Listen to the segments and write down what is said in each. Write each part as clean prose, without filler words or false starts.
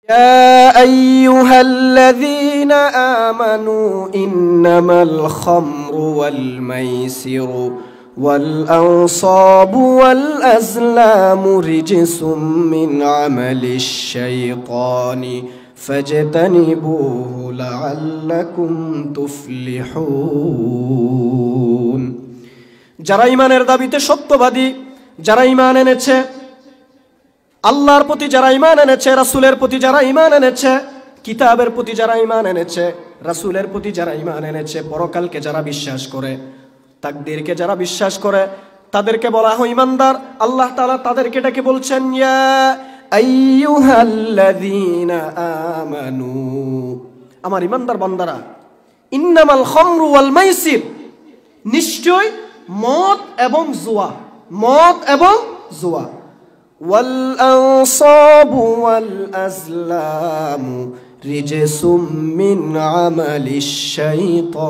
يا أيها الذين آمنوا إنما الخمر والميسر والأنصاب والأزلام رجس من عمل الشيطان فاجتنبوه لعلكم تفلحون। যারা ঈমানের দাবিতে সত্যবাদী, যারা ঈমান এনেছে, আল্লাহর প্রতি যারা ঈমান এনেছে, রাসূলের প্রতি যারা ঈমান এনেছে, কিতাবের প্রতি যারা ঈমান এনেছে, রাসূলের প্রতি যারা ঈমান এনেছে, পরকালকে যারা বিশ্বাস করে, তাকদীরকে যারা বিশ্বাস করে, তাদেরকে বলা হয় ঈমানদার। আল্লাহ তাআলা তাদেরকে ডেকে বলছেন, ইয়া আইয়ুহাল্লাযীনা আমানু, আমার ঈমানদার বান্দারা, ইন্নামাল খামরু ওয়াল মাইসির, নিশ্চয় মদ এবং জুয়া, মদ এবং জুয়া, ওয়াল আনসাবু ওয়াল আজলামু রিজসুম মিন আমালিশ শাইতান।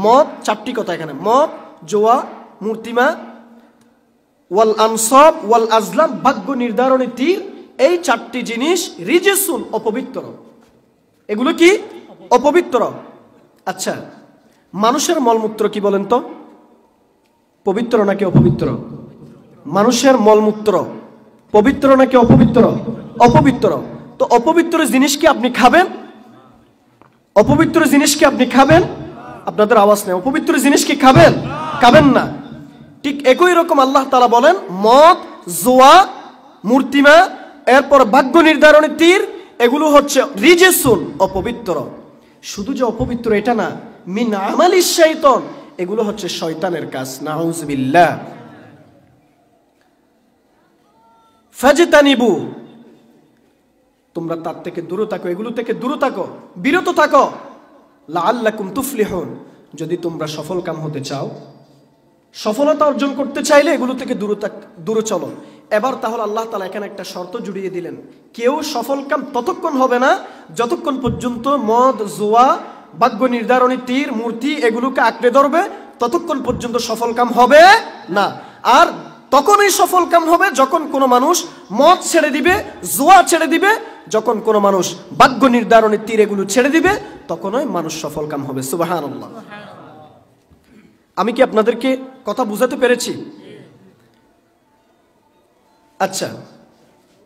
মদ, চারটি কথা এখানে, মদ, জুয়া, মূর্তিমা, ওয়াল আনসাব ওয়াল আজলাম, ভাগ্য নির্ধারণী তীর, এই চারটি জিনিস রিজসুন, অপবিত্র। এগুলো কি? অপবিত্র। আচ্ছা, মানুষের মলমূত্র কি বলেন তো, পবিত্র নাকি অপবিত্র? মানুষের মলমূত্র পবিত্র নাকি অপবিত্র? অপবিত্র। তো অপবিত্র জিনিস কি আপনি খাবেন? অপবিত্র জিনিস কি আপনি খাবেন? আপনাদের আওয়াজ নেই। অপবিত্র জিনিস কি খাবেন? খাবেন না। ঠিক একই রকম আল্লাহ তাআলা বলেন, মদ, জুয়া, মূর্তিমা, এরপর ভাগ্য নির্ধারণী তীর, এগুলো হচ্ছে রিজসুন, অপবিত্র। শুধু যে অপবিত্র এটা না, মিন আমালিশ শাইতান, এগুলো হচ্ছে শয়তানের কাজ। নাউযুবিল্লাহ। ফাজতানিবু, তোমরা তার থেকে দূরে থাকো, এগুলো থেকে দূরে থাকো, বিরত থাকো। লাআল্লাকুম তুফলিহুন, যদি তোমরা সফলকাম হতে চাও, সফলতা অর্জন করতে চাইলে এগুলো থেকে দূরে চলো। এবার তাহলে আল্লাহ তাআলা এখানে একটা শর্ত জুড়িয়ে দিলেন, কেউ সফলকাম ততক্ষণ হবে না যতক্ষণ পর্যন্ত মদ, জুয়া, ভাগ্য নির্ধারণী তীর, মূর্তি এগুলোকে আঁকড়ে ধরবে, ততক্ষণ পর্যন্ত সফলকাম হবে না। আর তখনই সফলকাম হবে যখন কোনো মানুষ মদ ছেড়ে দিবে, জুয়া ছেড়ে দিবে, যখন কোনো মানুষ ভাগ্য নির্ধারণী তীর এগুলো ছেড়ে দিবে, তখনই মানুষ সফলকাম হবে। সুবহানাল্লাহ। আমি কি আপনাদেরকে কথা বুঝাতে পেরেছি? আচ্ছা,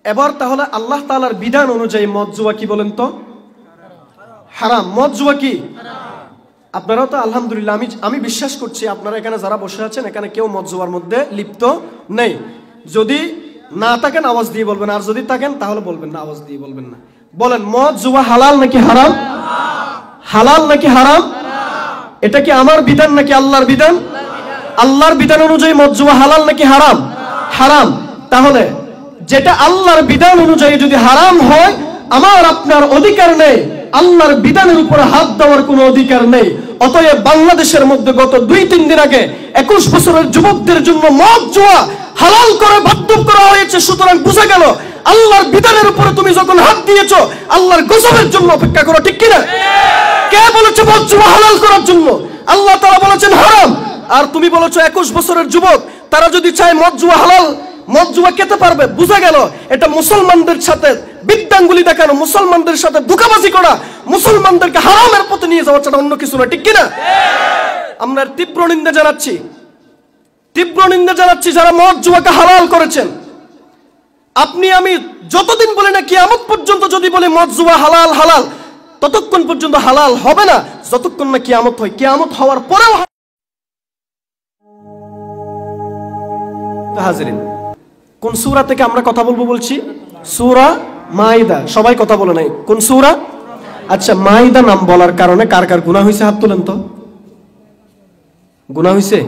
এবার তাহলে আল্লাহ তাআলার বিধান অনুযায়ী মদ জুয়া কি বলেন তো? হারাম। মদ জুয়া কি? আপনারাও তো আলহামদুলিল্লাহ, আমি বিশ্বাস করছি আপনারা এখানে যারা বসে আছেন, এখানে কেউ মদ জুয়ার মধ্যে লিপ্ত নেই। যদি না থাকেন আওয়াজ দিয়ে বলবেন, আর যদি থাকেন তাহলে বলবেন না, আওয়াজ দিয়ে বলবেন না। বলেন, মদ জুয়া হালাল নাকি হারাম? হালাল নাকি হারাম? এটা কি আমার বিধান নাকি আল্লাহর বিধান? আল্লাহর বিধান অনুযায়ী মদ জুয়া হালাল নাকি হারাম? হারাম। তাহলে যেটা আল্লাহর বিধান অনুযায়ী যদি হারাম হয়, আমার আপনার অধিকার নেই, আল্লাহর বিধানের উপরে হাত দেওয়ার কোনো অধিকার নেই। অতএব বাংলাদেশের মধ্যে গত 2-3 দিন আগে 21 বছরের যুবকদের জন্য মদ জুয়া হালাল করে বাধ্য করা হয়েছে। সুতরাং বুঝা গেল, আল্লাহর বিধানের উপরে তুমি যখন হাত দিয়েছো, আল্লাহর গজবের জন্য অপেক্ষা করো, ঠিক কিনা? কে বলেছে মদ জুয়া হালাল করার জন্য? আল্লাহ তাআলা বলেছেন হারাম। আর তুমি বলেছো 21 বছরের যুবক, তারা যদি চায় মদ জুয়া হালাল, মদ জুয়া খেতে পারবে। বুঝা গেল এটা মুসলমানদের সাথে বিদ্যাঙ্গুলি দেখানো, মুসলমানদের সাথে ধোঁকাবাজি করা, মুসলমানদেরকে হারামের পথে নিয়ে যাওয়া ছাড়া অন্য কিছু না, ঠিক কিনা? আমরা তীব্র নিন্দা জানাচ্ছি, তীব্র নিন্দা জানাচ্ছি যারা মদ জুয়াকে হালাল করেছেন। আপনি আমি যতদিন বলি না কিয়ামত পর্যন্ত যদি বলি মদ জুয়া হালাল হালাল, ততক্ষণ পর্যন্ত হালাল হবে না যতক্ষণ না কিয়ামত হয়। কিয়ামত হওয়ার পরেও হাজিরিন, কোন সূরা থেকে আমরা কথা বলবো বলছি? সূরা মাইদা। সবাই কথা বলে নাই, কোন সূরা? আচ্ছা, মাইদা নাম বলার কারণে কার কার গুনাহ হয়েছে হাত তোলেন তো। গুনাহ হয়েছে?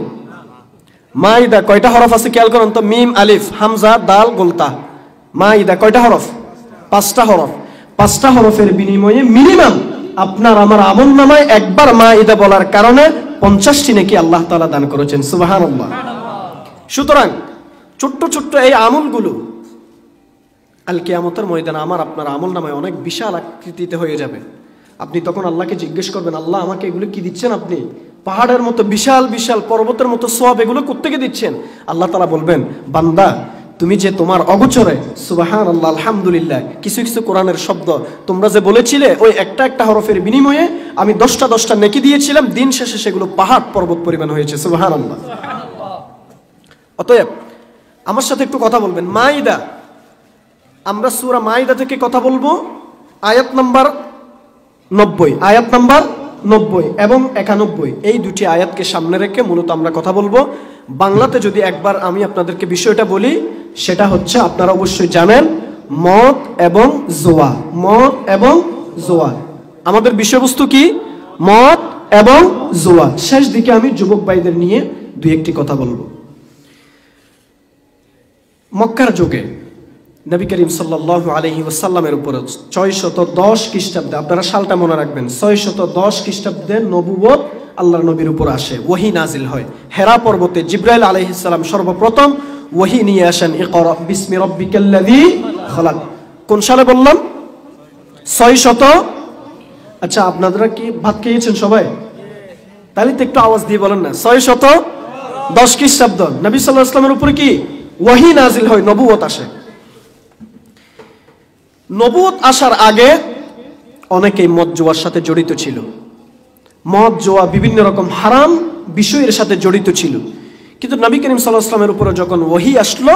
মাইদা কয়টা হরফ আছে খেয়াল করেন তো? মিম, আলিফ, হামজা, দাল, গোলতা। মাইদা কয়টা হরফ? 5টা হরফ। 5টা হরফের বিনিময়ে মিনিমাম আপনার আমার আমলনামায় একবার মাইদা বলার কারণে 50টি নেকি আল্লাহ তাআলা দান করেছেন। সুবহানাল্লাহ। সুতরাং ছোট্ট ছোট্ট এই আমলগুলো আল কিয়ামতের ময়দানে আমার আপনার আমলনামায় অনেক বিশাল আকৃতিতে হয়ে যাবে। আপনি তখন আল্লাহকে জিজ্ঞেস করবেন, আল্লাহ আমাকে এগুলো কি দিচ্ছেন? আপনি পাহাড়ের মতো বিশাল বিশাল পর্বতের মতো সওয়াব এগুলো কোত্থেকে দিচ্ছেন? আল্লাহ তাআলা বলবেন, বান্দা তুমি যে তোমার অগোচরে সুবহানাল্লাহ আলহামদুলিল্লাহ কিছু কিছু কোরআনের শব্দ তোমরা যে বলেছিলে ওই একটা একটা হরফের বিনিময়ে আমি 10টা নেকি দিয়েছিলাম, দিন শেষে সেগুলো পাহাড় পর্বত পরিমাণ হয়েছে। সুবহানাল্লাহ। অতএব আমার সাথে একটু কথা বলবেন। মাইদা, আমরা সূরা মাইদা থেকে কথা বলবো, আয়াত নাম্বার 90, আয়াত নাম্বার 90 এবং 91, এই দুটি আয়াতকে সামনে রেখে মূলত আমরা কথা বলবো। বাংলাতে যদি একবার আমি আপনাদেরকে বিষয়টা বলি, সেটা হচ্ছে আপনারা অবশ্যই জানেন মদ এবং জোয়া। মদ এবং জোয়া আমাদের বিষয়বস্তু কি? মদ এবং জোয়া। শেষ দিকে আমি যুবক ভাইদের নিয়ে দুই একটি কথা বলবো। মক্কার যুগে নবী করিম সাল্লাল্লাহু আলাইহি ওয়াসাল্লামের উপর 610 খ্রিস্টাব্দে, আপনারা সালটা মনে রাখবেন, 610 খ্রিস্টাব্দে নবুয়ত আল্লাহর নবীর উপর আসে, ওহী নাজিল হয়। হেরা পর্বতে জিবরাইল আলাইহিস সালাম সর্বপ্রথম ওহী নিয়ে আসেন, ইকরা বিসমি রাব্বিকাল্লাযী খালাক। কোন সালে বললাম? 600। আচ্ছা, আপনারা কি ভাত খেয়েছেন সবাই? তাহলে তো একটু আওয়াজ দিয়ে বলেন না। 610 খ্রিস্টাব্দ নবী সাল্লাল্লাহু আলাইহি ওয়াসাল্লামের উপর কি ওহী নাজিল হয়, নবুয়ত আসে। নবুয়ত আসার আগে অনেকেই মদ জোয়ার সাথে জড়িত ছিল। মদ জোয়া বিভিন্ন রকম হারাম বিষয়ের সাথে জড়িত ছিল। কিন্তু নবী করিম সাল্লাল্লাহু আলাইহি ওয়াসাল্লামের উপরে যখন ওহী আসলো,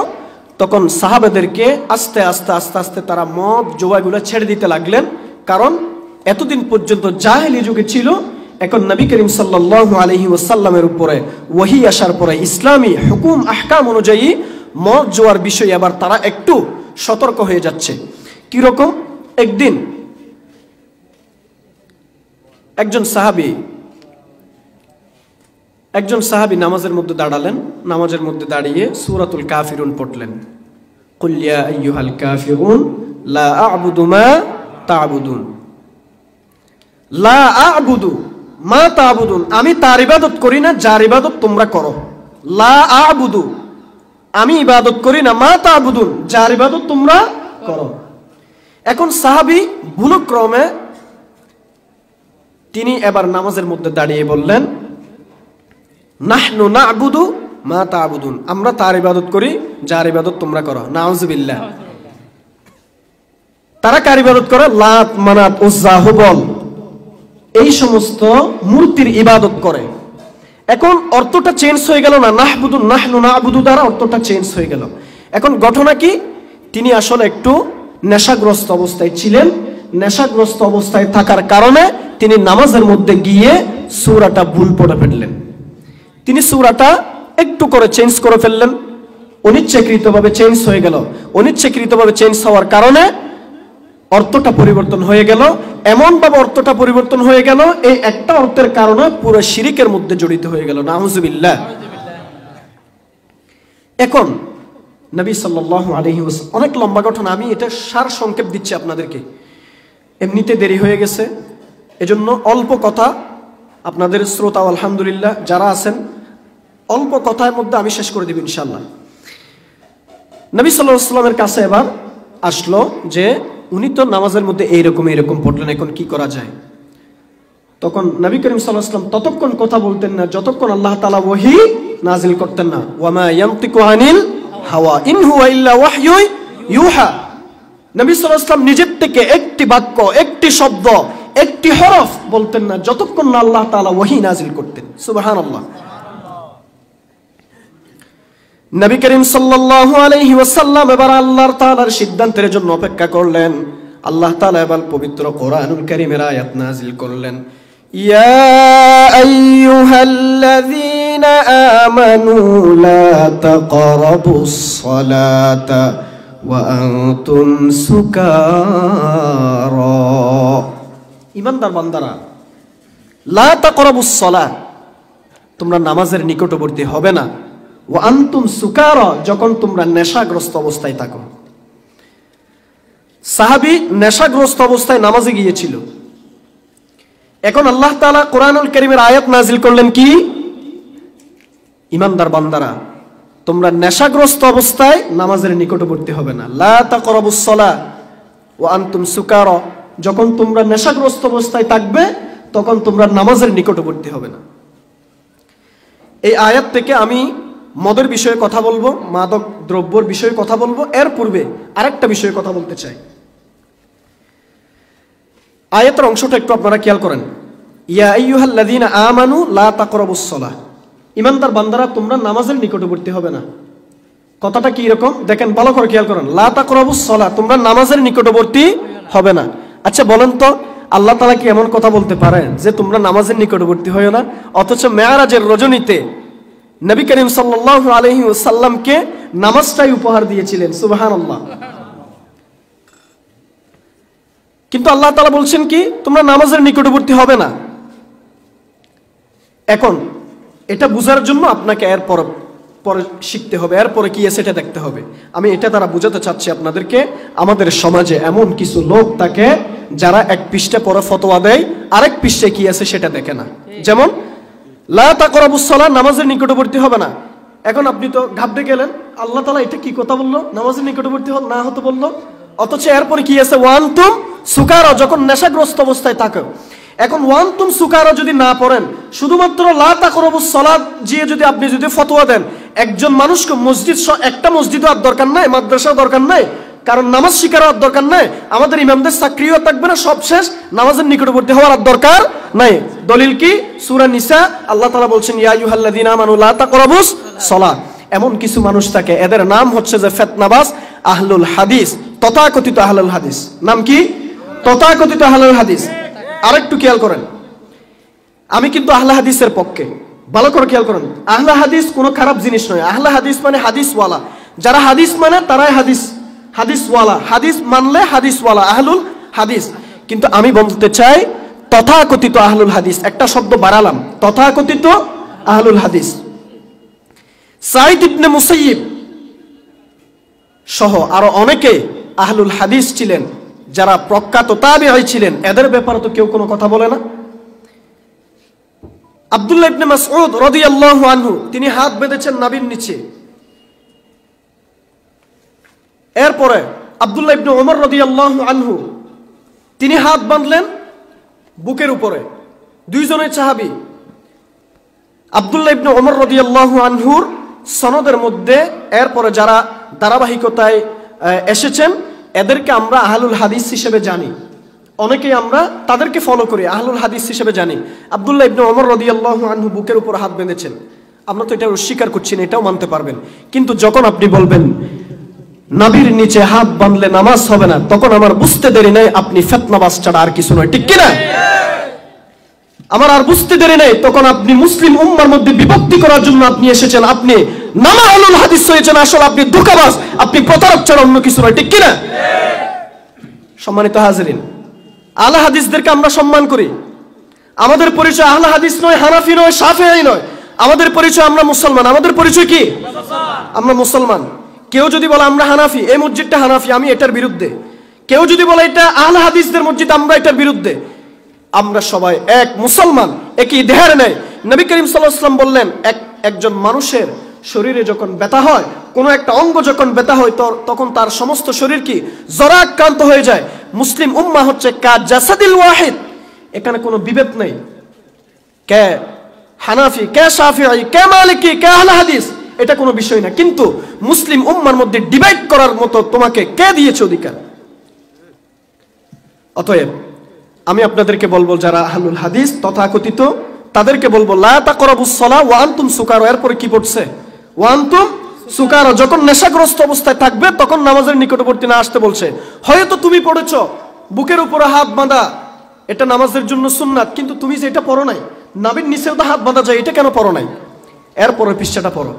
তখন সাহাবাদেরকে আস্তে আস্তে আস্তে আস্তে তারা মদ জোয়াগুলো ছেড়ে দিতে লাগলেন। কারণ এতদিন পর্যন্ত জাহেলি যুগে ছিল, এখন নবী করিম সাল্লাল্লাহু আলাইহি ওয়াসাল্লামের উপরে ওহী আসার পরে ইসলামী হুকুম আহকাম অনুযায়ী মদ জোয়ার বিষয়ে আবার তারা একটু সতর্ক হয়ে যাচ্ছে। কিরকম? একদিন একজন সাহাবী নামাজের মধ্যে দাঁড়ালেন। নামাজের মধ্যে দাঁড়িয়ে সূরাতুল কাফিরুন পড়লেন। কুল ইয়া আইয়ুহাল কাফিরুন লা আ'বুদু মা তা'বুদুন, লা আ'বুদু মা তা'বুদুন, আমি তার ইবাদত করি না যার ইবাদত তোমরা করো। লা আ'বুদু, আমি ইবাদত করি না, মা তা'বুদুন, যার ইবাদত তোমরা করো। এখন সাহাবী ভুলক্রমে তিনি এবার নামাজের মধ্যে দাঁড়িয়ে বললেন, নাহনু না'বুদু মা তা'বুদুন, আমরা তার ইবাদত করি যার ইবাদত তোমরা করো। নাউযুবিল্লাহ। তারা কার ইবাদত করে? লাত, মানাত, উজ্জা, হুবল, এই সমস্ত মূর্তির ইবাদত করে। এখন অর্থটা চেঞ্জ হয়ে গেল না, নাহবুদু নাহনু না'বুদু দ্বারা অর্থটা চেঞ্জ হয়ে গেল। এখন ঘটনা কি? তিনি আসলে একটু নেশাগ্রস্ত অবস্থায় ছিলেন। নেশাগ্রস্ত অবস্থায় থাকার কারণে তিনি নামাজের মধ্যে গিয়ে সূরাটা ভুল পড়ে ফেললেন। তিনি সূরাটা একটু করে চেঞ্জ করে ফেললেন, অনিচ্ছাকৃতভাবে চেঞ্জ হয়ে গেল। অনিচ্ছাকৃতভাবে চেঞ্জ হওয়ার কারণে অর্থটা পরিবর্তন হয়ে গেল। এমনভাবে অর্থটা পরিবর্তন হয়ে গেল, এই একটা অর্থের কারণে পুরো শিরিকের মধ্যে জড়িত হয়ে গেল। নাউযুবিল্লাহ। এখন নবী সাল্লাল্লাহু আলাইহি ওয়াসাল্লাম, অনেক লম্বা ঘটনা, আমি এটা সার সংক্ষেপ দিচ্ছি আপনাদেরকে, এমনিতে দেরি হয়ে গেছে, এজন্য অল্প কথা আপনাদের শ্রোতা আলহামদুলিল্লাহ যারা আছেন, অল্প কথার মধ্যে আমি শেষ করে দেব ইনশাআল্লাহ। নবী সাল্লাল্লাহু আলাইহি ওয়াসাল্লামের কাছে এবার আসলো যে উনি তো নামাজের মধ্যে এইরকম পড়লেন, এখন কি করা যায়? তখন নবী করিম সাল্লাল্লাহু আলাইহি ওয়াসাল্লাম ততক্ষণ কথা বলতেন না যতক্ষণ আল্লাহ তাআলা ওহী নাজিল করতেন না। ওয়া মা ইয়ানতিকু আনিল হাওয়া ইন হুয়া ইল্লা ওয়াহয়ু ইউহা। নবী সাল্লাল্লাহু আলাইহি ওয়াসাল্লাম নিজের থেকে একটি বাক্য, একটি শব্দ, একটি হরফ বলতেন না যতক্ষণ না আল্লাহ তাআলা ওহী নাজিল করতেন। সুবহানাল্লাহ। নবী করিম সাল্লাল্লাহু আলাইহি ওয়াসাল্লাম এবার আল্লাহ তাআলার সিদ্ধান্তের জন্য অপেক্ষা করলেন। আল্লাহ তাআলা এবার পবিত্র কোরআনুল কারীমের আয়াত নাজিল করলেন, ইয়া আইয়ুহাল্লাযীনা আমানু লা তাকরাবুস সালাতা ওয়া আনতুম সুকারা। ঈমানদার বান্দারা, লা তাকরাবুস সালাহ, তোমরা নামাজের নিকটবর্তী হবে না, ওয়া আনতুম সুকারা, যখন তোমরা নেশাগ্রস্ত অবস্থায় থাকো। সাহাবী নেশাগ্রস্ত অবস্থায় নামাজে গিয়েছিল। এখন আল্লাহ তাআলা কোরআনুল কারীমের আয়াত নাজিল করলেন কি? ঈমানদার বান্দারা, তোমরা নেশাগ্রস্ত অবস্থায় নামাজের নিকটবর্তী হবে না। লা তাকরাবুস সালাহ ওয়া আনতুম সুকারা, যখন তোমরা নেশাগ্রস্ত অবস্থায় থাকবে তখন তোমরা নামাজের নিকটবর্তী হবে না। এই আয়াত থেকে আমি মদের বিষয়ে কথা বলবো, মাদক দ্রব্যর বিষয়ে কথা বলবো। এর পূর্বে আরেকটা বিষয়ে কথা বলতে চাই। আয়াতের অংশটা একটু আপনারা খেয়াল করেন। ইয়া আইয়ুহাল্লাযীনা আমানু লা তাকরাবুস সালাহ, ঈমানদার বান্দারা তোমরা নামাজের নিকটবর্তী হবে না। কথাটা কি রকম দেখেন, ভালো করে খেয়াল করেন। লা তাকরাবুস সালাহ, তোমরা নামাজের নিকটবর্তী হবে না। আচ্ছা বলেন তো, আল্লাহ তাআলা কি এমন কথা বলতে পারেন যে তোমরা নামাজের নিকটবর্তী হয়ো না? অথচ মেরাজের রজনীতে নবী করিম সাল্লাল্লাহু আলাইহি ওয়াসাল্লামকে নামাজটাই উপহার দিয়েছিলেন। সুবহানাল্লাহ। কিন্তু আল্লাহ তাআলা বলছেন কি, তোমরা নামাজের নিকটবর্তী হবে না। এখন এটা বোঝার জন্য আপনাকে এরপরে শিখতে হবে, এরপরে কি আছে সেটা দেখতে হবে। আমি এটা দ্বারা বোঝাতে চাচ্ছি আপনাদেরকে, আমাদের সমাজে এমন কিছু লোক থাকে যারা এক পৃষ্ঠা পরে ফতোয়া দেয়, আরেক পৃষ্ঠায় কি আছে সেটা দেখে না। যেমন লা তাকরাবুস সালাহ, নামাজের নিকটবর্তী হবে না। এখন আপনি তো ঘাবড়ে গেলেন, আল্লাহ তাআলা এটা কি কথা বললো, নামাজের নিকটবর্তী না হতে বললো। অথচ এরপরে কি আছে, ওয়ান্তুম সুকারা, যখন নেশাগ্রস্ত অবস্থায় থাকো। এখন ওয়ান্তুম সুকারা যদি না পড়েন, শুধুমাত্র লা তাকরাবুস সালাত দিয়ে যদি আপনি ফতোয়া দেন, একজন মানুষকে একটা মসজিদও আর দরকার নাই, মাদ্রাসাও দরকার নাই, কারণ নামাজ শিখারও আর দরকার নাই, আমাদের ইমামদের চাকরিও থাকবে না, সব শেষ, নামাজের নিকটবর্তী হওয়ার আর দরকার নাই। দলিল কি? সূরা নিসা, আল্লাহ তাআলা বলছেন ইয়া আইয়ুহাল্লাযীনা আমানু লা তাকরাবুস সালাহ। এমন কিছু মানুষ থাকে, এদের নাম হচ্ছে যে ফিতনাবাজ, আহলুল হাদিস, তথাকথিত আহলুল হাদিস। নাম কি? তথাকথিত আহলুল হাদিস। আরেকটু খেয়াল করেন, আমি কিন্তু আহলে হাদিসের পক্ষে, ভালো করে খেয়াল করেন। আহলে হাদিস কোনো খারাপ জিনিস নয়। আহলে হাদিস মানে হাদিসওয়ালা, যারা হাদিস মানে তারাই হাদিসওয়ালা, হাদিস মানলে হাদিসওয়ালা, আহলুল হাদিস। কিন্তু আমি বলতে চাই তথাকথিত আহলুল হাদিস, একটা শব্দ বাড়ালাম, তথাকথিত আহলুল হাদিস। সাঈদ ইবনে মুসাইয়িব সহ আরো অনেকে আহলুল হাদিস ছিলেন, যারা প্রখ্যাত তাবিঈ ছিলেন, এদের ব্যাপারে তো কেউ কোনো কথা বলে না। আব্দুল্লাহ ইবনে মাসউদ রাদিয়াল্লাহু আনহু, তিনি হাত বেঁধেছেন নাভির নিচে। এরপরে আব্দুল্লাহ ইবনে ওমর রাদিয়াল্লাহু আনহু, তিনি হাত বাঁধলেন বুকের উপরে। দুইজনের সাহাবী। আব্দুল্লাহ ইবনে ওমর রাদিয়াল্লাহু আনহুর সনদের মধ্যে এরপরে যারা ধারাবাহিকতায় এসেছেন, এদেরকে আমরা আহলুল হাদিস হিসেবে জানি। অনেকেই আমরা তাদেরকে ফলো করি, আহলুল হাদিস হিসেবে জানি। আব্দুল্লাহ ইবনে ওমর রাদিয়াল্লাহু আনহু বুকের উপর হাত বেঁধেছেন। আমরা তো এটা অস্বীকার করছি না, এটাও মানতে পারবেন। কিন্তু যখন আপনি বলবেন নবীর নিচে হাত বাঁধলে নামাজ হবে না, তখন আমার বুঝতে দেরি নাই আপনি ফিতনাবাজ ছাড়া আর কিছু নয়, ঠিক কিনা? আমার আর বুঝতে দেরি নাই, তখন আপনি মুসলিম উম্মার মধ্যে বিভক্তি করার জন্য আপনি এসেছেন, আপনি নামা আহলুল হাদিস হয়েছেন, আসলে আপনি ধোঁকাবাজ, আপনি প্রতারক ছাড়া অন্য কিছু নয়, ঠিক কিনা? সম্মানিত হাজিরিন, আহলে হাদিসদেরকে আমরা সম্মান করি। আমাদের পরিচয় আহলে হাদিস নয়, হানাফি নয়, শাফিঈ নয়। আমাদের পরিচয় আমরা মুসলমান। আমাদের পরিচয় কি? আমরা মুসলমান। কেউ যদি বলে আমরা হানাফি, এই মসজিদটা হানাফি, আমি এটার বিরুদ্ধে। কেউ যদি বলে এটা আহলে হাদিসদের মসজিদ, আমরা এটার বিরুদ্ধে। আমরা সবাই এক মুসলমান, একই দেহের নেই। নবী করিম সাল্লাল্লাহু আলাইহি ওয়াসাল্লাম বললেন, একজন মানুষের শরীরে যখন ব্যথা হয়, কোনো একটা অঙ্গ যখন ব্যথা হয়, তখন তার সমস্ত শরীর কি জরাক্রান্ত হয়ে যায়। মুসলিম উম্মাহ হচ্ছে কা জাসাদিল ওয়াহিদ, এখানে কোনো বিভেদ নেই, কে হানাফি, কে শাফিঈ, কে মালিকি, কে আহলে হাদিস, এটা কোনো বিষয় না। কিন্তু মুসলিম উম্মার মধ্যে ডিভাইড করার মতো তোমাকে কে দিয়েছে অধিকার? অতএব আমি আপনাদেরকে বলবো, যারা আহলুল হাদিস তথাকথিত, তাদেরকে বলবো লা তাকরাবুস সালাহ ওয়া আনতুম সুকারা। এরপরে কি পড়ছে? ওয়া আনতুম সুকারা, যখন নেশাগ্রস্ত অবস্থায় থাকবে তখন নামাজের নিকটবর্তী না আসতে বলছে। হয়তো তুমি পড়েছো বুকের উপরে হাত বাঁধা, এটা নামাজের জন্য সুন্নাত, কিন্তু তুমি যে এটা পড়ো নাই, নাভির নিচেও তো হাত বাঁধা যায়, এটা কেন পড়ো নাই? এরপরের পৃষ্ঠাটা পড়ো,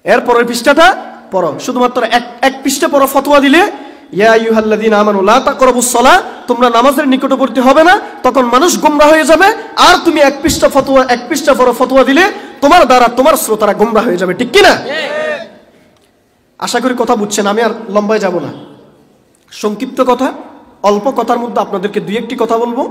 এরপরের পৃষ্ঠাটা পড়ো। শুধুমাত্র এক পৃষ্ঠা পড়ো, ফতোয়া দিলে ইয়া আইয়ুহাল্লাযীনা আমানু লা তাকরাবুস সালাহ, তোমরা নামাজের নিকটবর্তী হবে না, তখন মানুষ গোমরা হয়ে যাবে। আর তুমি এক পৃষ্ঠা পড়ো ফতোয়া দিলে তোমার দ্বারা তোমার শ্রোতারা গোমরা হয়ে যাবে, ঠিক কিনা? আশা করি কথা বুঝছেন। আমি আর লম্বায় যাব না, সংক্ষিপ্ত কথা, অল্প কথার মধ্যে আপনাদেরকে দুই একটি কথা বলবো,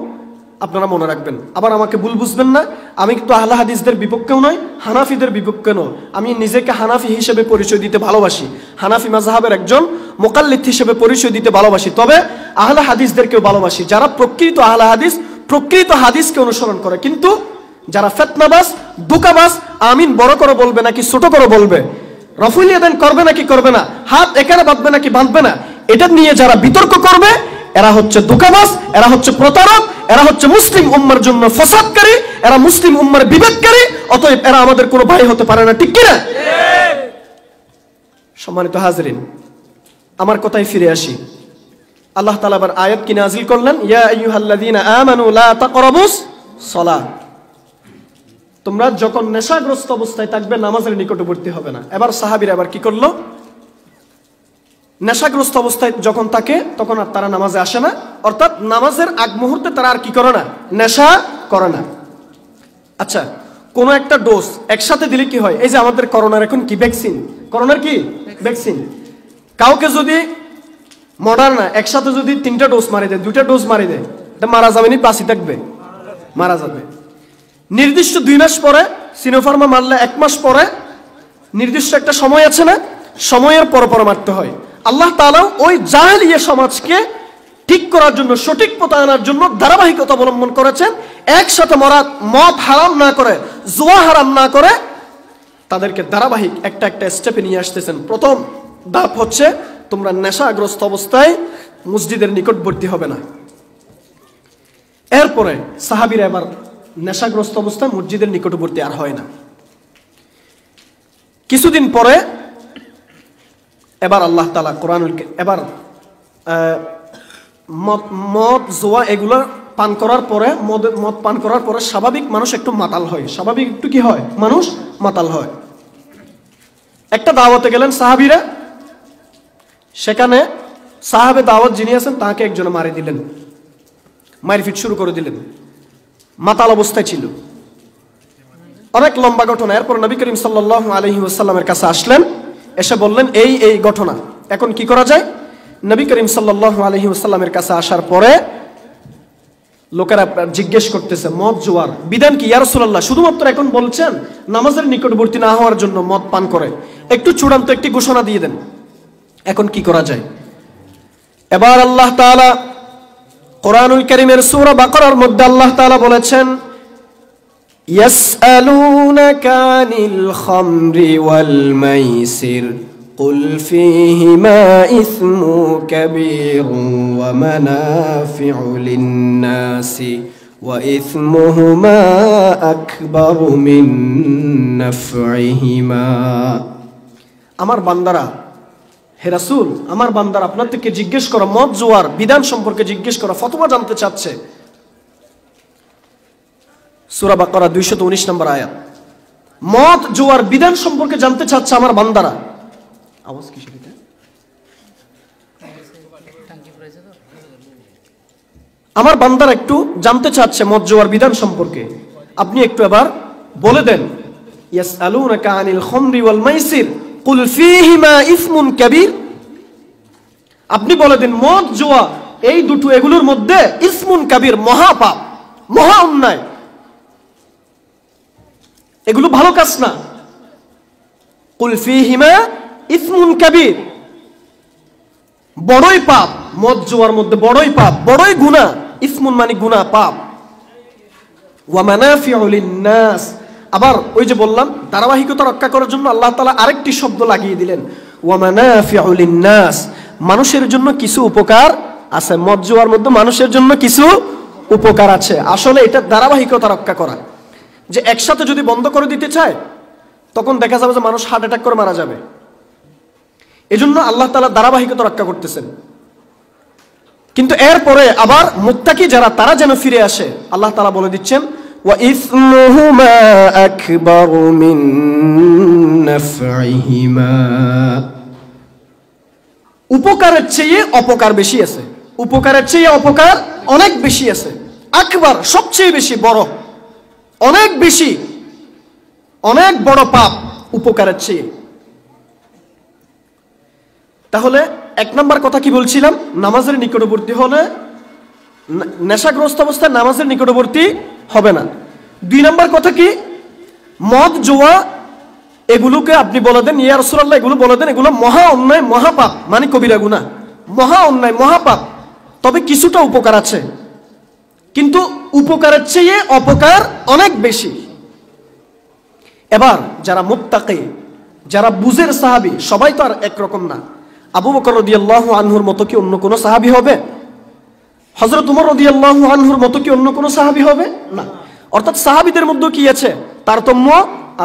আপনারা মনে রাখবেন। আবার আমাকে ভুল বুঝবেন না, আমি কিন্তু আহলে হাদিসদের বিপক্ষেও নয়, হানাফিদের বিপক্ষে নয়। আমি নিজেকে হানাফি হিসেবে পরিচয় দিতে ভালোবাসি, হানাফি মাযহাবের একজন মুকাল্লিদ হিসেবে পরিচয় দিতে ভালোবাসি। তবে আহলে হাদিসদেরকেও ভালোবাসি, যারা প্রকৃত আহলে হাদিস, প্রকৃত হাদিসকে অনুসরণ করে, কিন্তু যারা ফিতনাবাজ, ধোঁকাবাজ, আমিন বড় করে বলবে নাকি ছোট করে বলবে, রফুল ইয়াদাইন করবে নাকি করবে না, হাত এখানে বাঁধবে নাকি বাঁধবে না, এটা নিয়ে যারা বিতর্ক করবে এরা হচ্ছে ধোঁকাবাজ, এরা হচ্ছে প্রতারক, এরা হচ্ছে মুসলিম উম্মার জন্য ফসাদকারী, এরা মুসলিম উম্মার বিভেদকারী। অতএব এরা আমাদের কোনো ভাই হতে পারে না, ঠিক কিনা? সম্মানিত হাজরিন, আমার কথায় ফিরে আসি। আল্লাহ তাআলা আবার আয়াত কি নাযিল করলেন, ইয়া আইয়ুহাল্লাযীনা আমানু লা তাকরাবুস সালাহ, তোমরা যখন নেশাগ্রস্ত অবস্থায় থাকবে নামাজের নিকটবর্তী হবে না। এবার সাহাবীরা আবার কি করলো, নেশাগ্রস্ত অবস্থায় যখন থাকে তখন আর তারা নামাজে আসে না, অর্থাৎ নামাজের আগ মুহূর্তে তারা আর কি করে না, নেশা করে না। আচ্ছা, কোন একটা ডোজ একসাথে দিলে কি হয়? এই যে আমাদের করোনার এখন কি ভ্যাকসিন, করোনার কি ভ্যাকসিন, কাউকে যদি মডার্না একসাথে যদি 3টা ডোজ মারি দেয়, 2টা ডোজ মারি দেয়, এটা মারা যাবে নি বাঁচি থাকবে? মারা যাবে। নির্দিষ্ট 2 মাস পরে, সিনোফার্মা মারলে 1 মাস পরে, নির্দিষ্ট একটা সময় আছে না, সময়ের পর পর মারতে হয়। আল্লাহ তাআলা ওই জাহেলিয়া সমাজকে ঠিক করার জন্য, সঠিক পথে আনার জন্য ধারাবাহিকতা অবলম্বন করেছেন। একসাথে মদ হারাম না করে, জুয়া হারাম না করে তাদেরকে ধারাবাহিক একটা একটা স্টেপে নিয়ে আসতেছেন। প্রথম ধাপ হচ্ছে তোমরা নেশাগ্রস্ত অবস্থায় মসজিদের নিকটবর্তী হবে না। এরপরে সাহাবীরা এবার নেশাগ্রস্ত অবস্থায় মসজিদের নিকটবর্তী আর হয় না। কিছুদিন পরে এবার আল্লাহ তাআলা কোরআনুল, এবার মদ জুয়া এগুলো পান করার পরে, মদ পান করার পরে স্বাভাবিক মানুষ একটু মাতাল হয়, স্বাভাবিক একটু কি হয়, মানুষ মাতাল হয়। একটা দাওয়াতে গেলেন সাহাবীরা, সেখানে সাহাবে দাওয়াত যিনি আছেন তাকে একজনে মারি দিলেন, মারপিট শুরু করে দিলেন, মাতাল অবস্থায় ছিল। অনেক লম্বা ঘটনা। এরপর নবী করিম সাল্লাল্লাহু আলাইহি ওয়াসাল্লামের কাছে আসলেন, এসে বললেন এই এই ঘটনা, এখন কি করা যায়? নবী করিম সাল্লাল্লাহু আলাইহি ওয়াসাল্লামের কাছে আসার পরে লোকেরা জিজ্ঞেস করতেছে মদ জুয়ার বিধান কি ইয়া রাসূলুল্লাহ? শুধুমাত্র এখন বলছেন নামাজের নিকটবর্তী না হওয়ার জন্য মদ পান করে, একটু চূড়ান্ত একটি ঘোষণা দিয়ে দেন, এখন কি করা যায়? এবার আল্লাহ তাআলা কোরআনুল কারীমের সূরা বাকারার মধ্যে আল্লাহ তাআলা বলেছেন, ইয়াসআলুনাকা আনিল খামরি ওয়াল মাইসির কুল ফীহিমা ইসমু কাবীরুন ওয়া মানাফিউ লিন-নাসি ওয়া ইসমুহুমা আকবারু মিন নাফইহিমা। আমার বান্দারা, হে রাসূল, আমার বান্দারা আপনার থেকে জিজ্ঞেস করো, মদ জুয়ার বিধান সম্পর্কে জিজ্ঞেস করো, ফতোয়া জানতে চাচ্ছে। সূরা বাকারা 219 নম্বর আয়াত। মদ জুয়ার বিধান সম্পর্কে জানতে চাচ্ছে আমার বান্দারা। আওয়াজ কি শুনতে? আমার বান্দারা একটু জানতে চাচ্ছে মদ জুয়ার বিধান সম্পর্কে, আপনি একটু এবার বলে দেন। ইয়াসআলুনাকা আনিল খামরি ওয়াল মাইসির কুল ফীহিমা ইসমুন কাবীর, আপনি বলে দিন মদ জুয়া এই দুটো, এগুলোর মধ্যে ইসমুন কাবীর, মহাপাপ, মহা অন্যায়, এগুলো ভালো কাজ না। কুল ফীহিমা ইসমুন কাবীর, বড়ই পাপ, মদ জুয়ার মধ্যে বড়ই পাপ, বড়ই গুনাহ। ইসমুন মানে গুনাহ, পাপ। ওয়া মানাফিউ লিন-নাস, আবার ওই যে বললাম ধারাবাহিকতা রক্ষা করার জন্য আল্লাহ তাআলা আরেকটি শব্দ লাগিয়ে দিলেন, ওয়া মানাফিউ লিন-নাস, মানুষের জন্য কিছু উপকার আছে। মদ জুয়ার মধ্যে মানুষের জন্য কিছু উপকার আছে। আসলে এটা ধারাবাহিকতা রক্ষা করা, যে একসাথে যদি বন্ধ করে দিতে চায় তখন দেখা যাবে যে মানুষ হার্ট অ্যাটাক করে মারা যাবে। এজন্য আল্লাহ তাআলা ধারাবাহিকতা রক্ষা করতেছেন। কিন্তু এরপরে আবার মুত্তাকি যারা, তারা যেন ফিরে আসে, আল্লাহ তাআলা বলে দিচ্ছেন ওয়া ইসমুহুমা আকবারু মিন নাফইহিমা, উপকারের চেয়ে অপকার বেশি আছে, উপকারের চেয়ে অপকার অনেক বেশি আছে। আকবার সবচেয়ে বেশি বড়, অনেক বেশি, অনেক বড় পাপ উপকারের চেয়ে। তাহলে 1 নম্বর কথা কি বলছিলাম, নামাজের নিকটবর্তী হলে, নেশাগ্রস্ত অবস্থায় নামাজের নিকটবর্তী হবে না। 2 নম্বর কথা কি, মদ জুয়া এগুলোকে আপনি বলে দেন ইয়া রাসূলুল্লাহ, এগুলো বলে দেন এগুলো মহা অন্যায়, মহাপাপ, মানে কবিরা গুনাহ, মহা অন্যায়, মহাপাপ। তবে কিছুটা উপকার আছে, কিন্তু উপকারের চেয়ে অপকার অনেক বেশি। এবার যারা মুত্তাকি, যারা বুঝের সাহাবী, সবাই তো আর একরকম না। আবু বকর রাদিয়াল্লাহু আনহুর মতো কি অন্য কোনো সাহাবী হবে? হযরত উমর রাদিয়াল্লাহু আনহুর মতো কি অন্য কোনো সাহাবী হবে? না। অর্থাৎ সাহাবীদের মধ্যে কি আছে? তারতম্য